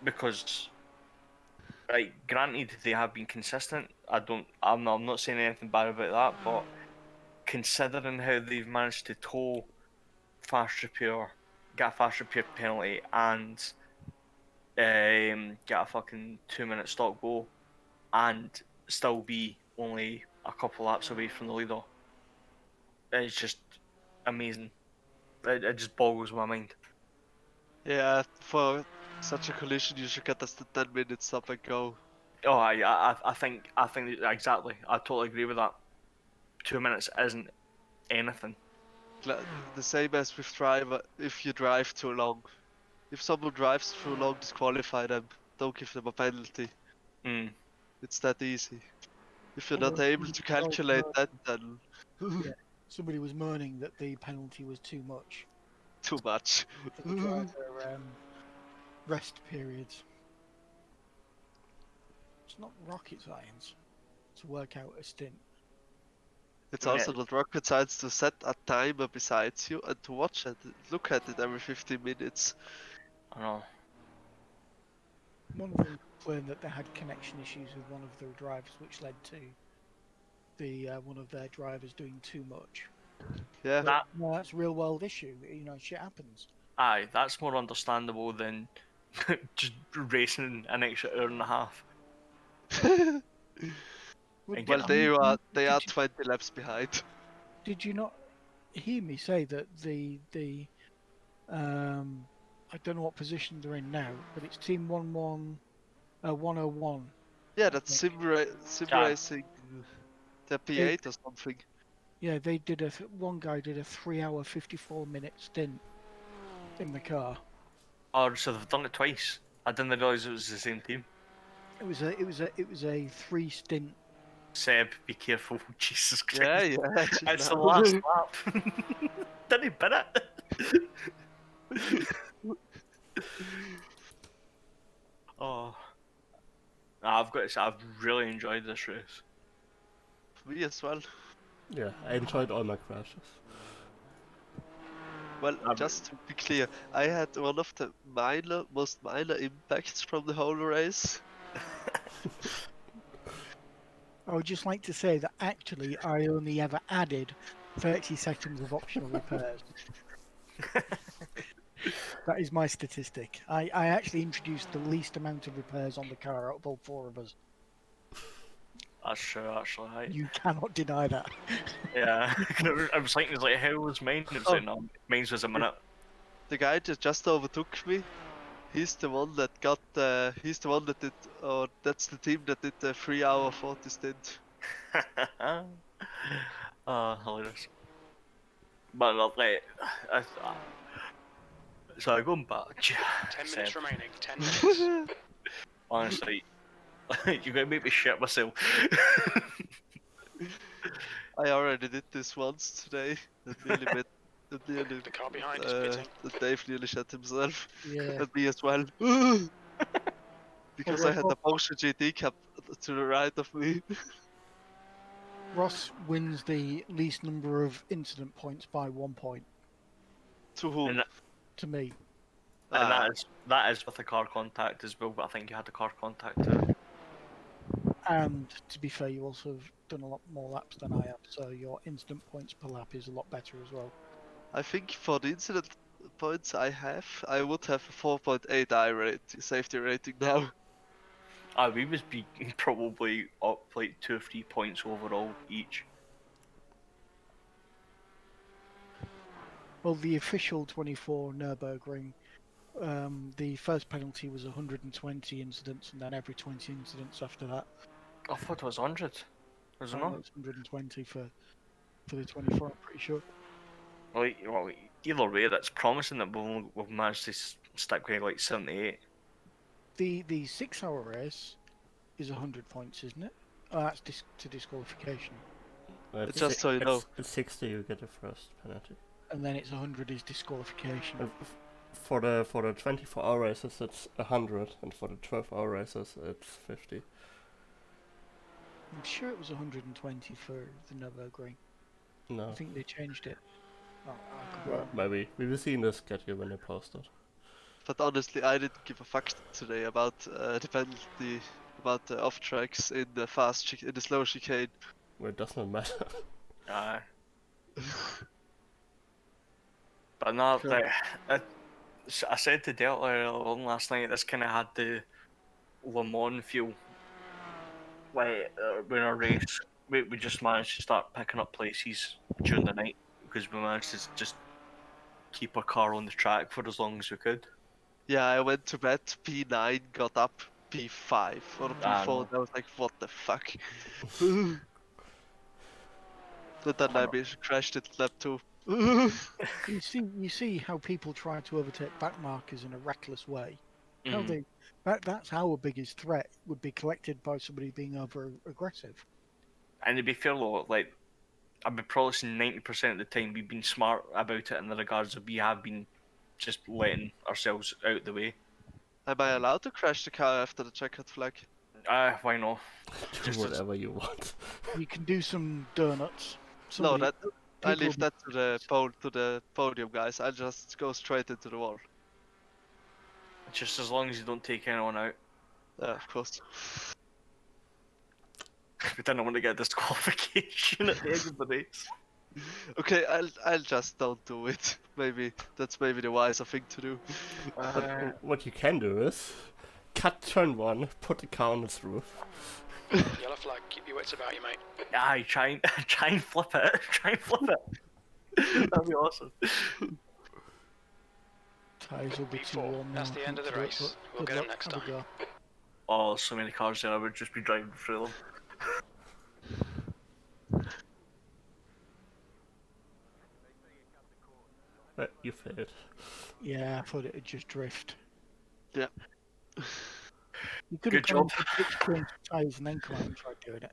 because, right, granted they have been consistent. I'm not saying anything bad about that, but considering how they've managed to tow fast repair, get a fast repair penalty, and get a fucking 2-minute stop go, and still be only a couple laps away from the leader. It's just amazing. It just boggles my mind. Yeah, for such a collision, you should get us to 10 minutes stop and go. Oh, I think exactly. I totally agree with that. 2 minutes isn't anything. The same as with driver, if you drive too long. If someone drives too long, disqualify them. Don't give them a penalty. Mm. It's that easy. If you're Or not able to calculate that, then Yeah. Somebody was moaning that the penalty was too much too much. for the driver rest periods. It's not rocket science to work out a stint. It's Yeah. also not rocket science to set a timer beside you and to watch it, look at it every 15 minutes. I know. One of them complained that they had connection issues with one of their drivers, which led to the one of their drivers doing too much. Yeah. But, no, that's a real world issue. You know, shit happens. Aye, that's more understandable than just racing an extra hour and a half. Would- Well, I they mean, are did you- 20 laps behind. Did you not hear me say that the I don't know what position they're in now, but it's team 101. Yeah, that's sim Yeah. racing. The P8 or something. Yeah, they did one guy did a 3-hour 54-minute stint in the car. Oh, so they've done it twice. I didn't realise it was the same team. It was a 3 stint. Seb, be careful. Jesus Christ. Yeah, It's the last lap. Didn't he bid it? Oh. I've got to say, I've really enjoyed this race. Me as well. Yeah, I enjoyed all my crashes. Well, just to be clear, I had one of the most minor impacts from the whole race. I would just like to say that actually I only ever added 30 seconds of optional repairs. That is my statistic. I actually introduced the least amount of repairs on the car out of all 4 of us. That's true, actually. Right? You cannot deny that. Yeah. I was thinking, like, how was mine? It was like, no, mine's was a minute. The guy that just overtook me, he's the one that got he's the one that did, or that's the team that did the 3-hour 40 stint. Hilarious. But like, so going back. 10 minutes Seb, remaining. 10 minutes. honestly, you're gonna make me shit myself. I already did this once today. That nearly made, that nearly, The car behind is pitting. that Dave nearly shot himself. Yeah. And me as well. Because I had a Porsche GT Cup to the right of me. Ross wins the least number of incident points by 1 point. To whom? And To me. And that is with the car contact as well, but I think you had the car contact too. And to be fair, you also have done a lot more laps than I have, so your instant points per lap is a lot better as well. I think for the incident points I would have a 4.8 safety rating now. We was be probably up like 2 or 3 points overall each. Well, the official 24 Nürburgring, the first penalty was 120 incidents, and then every 20 incidents after that. I thought it was 100. Was it I know not? it's 120 for the 24, I'm pretty sure. Well, either way, that's promising that we've managed to stick with like 78. The 6-hour race is 100 points, isn't it? Oh, that's to disqualification. It's just so you know. It's 60 you get the first penalty. And then it's 100 is disqualification. For the 24-hour races it's 100, and for the 12-hour races it's 50. I'm sure it was 120 for the Nürburgring. No. I think they changed it. Oh, I could be Well, wrong. maybe we will see in the schedule when they post it. But honestly, I didn't give a fuck today about the penalty, about the off tracks in the in the slow chicane. Well, it does not matter. But no, Sure. like, I said to Delta earlier on last night, this kind of had the Le Mans feel. Like, when our race, we just managed to start picking up places during the night because we managed to just keep our car on the track for as long as we could. Yeah, I went to bed P9, got up P5 or I P4, know. and I was like, what the fuck? But then I crashed at lap 2. You see how people try to overtake back markers in a reckless way. How Mhm. they that's our biggest threat would be collected by somebody being over aggressive. And to be fair though, like, I've been probably saying 90% of the time we've been smart about it in the regards of we have been just letting ourselves out the way. Am I allowed to crash the car after the checkered flag? Why not? Do Just as, whatever you want. You can do some donuts. No, Somebody, I people leave that to the podium guys. I'll just go straight into the wall. just as long as you don't take anyone out. Yeah, of course. We didn't want to get disqualification at the end of the race. Okay, I'll just don't do it. Maybe that's maybe the wiser thing to do. But what you can do is cut turn 1, put the car on its roof. Yellow flag, keep your wits about you, mate. Aye, try and flip it. Try and flip it. That'd be awesome. tires will be too P4, warm now. that's I the think, end of the to do it, race. but We'll good get 'em luck, next have a time. go. Oh, so many cars there, I would just be driving through them. You failed. Yeah, I thought it would just drift. Yeah. You could Good have gone job. into pitch change tires and then come out and tried doing it.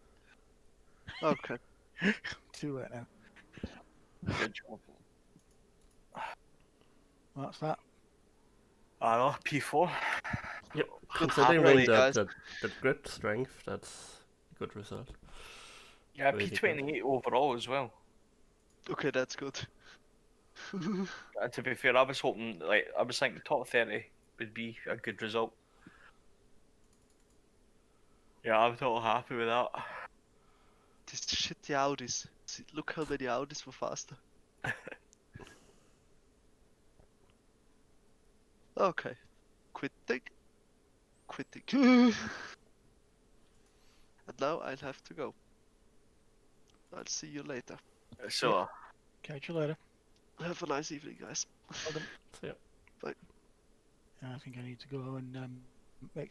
Okay. Too late now. Good job. That's that. I know, P4. Yep. Good Considering happily, that, guys. that grip strength, that's a good result. Yeah, Really good. P28 overall as well. Okay, that's good. And to be fair, I was hoping, like, I was thinking top 30 would be a good result. Yeah, I'm totally happy with that. These shitty Audis. See, look how many Audis were faster. Okay. Quitting. And now I'll have to go. I'll see you later. So, Catch you later. Have a nice evening, guys. Well done. So yeah. I think I need to go and make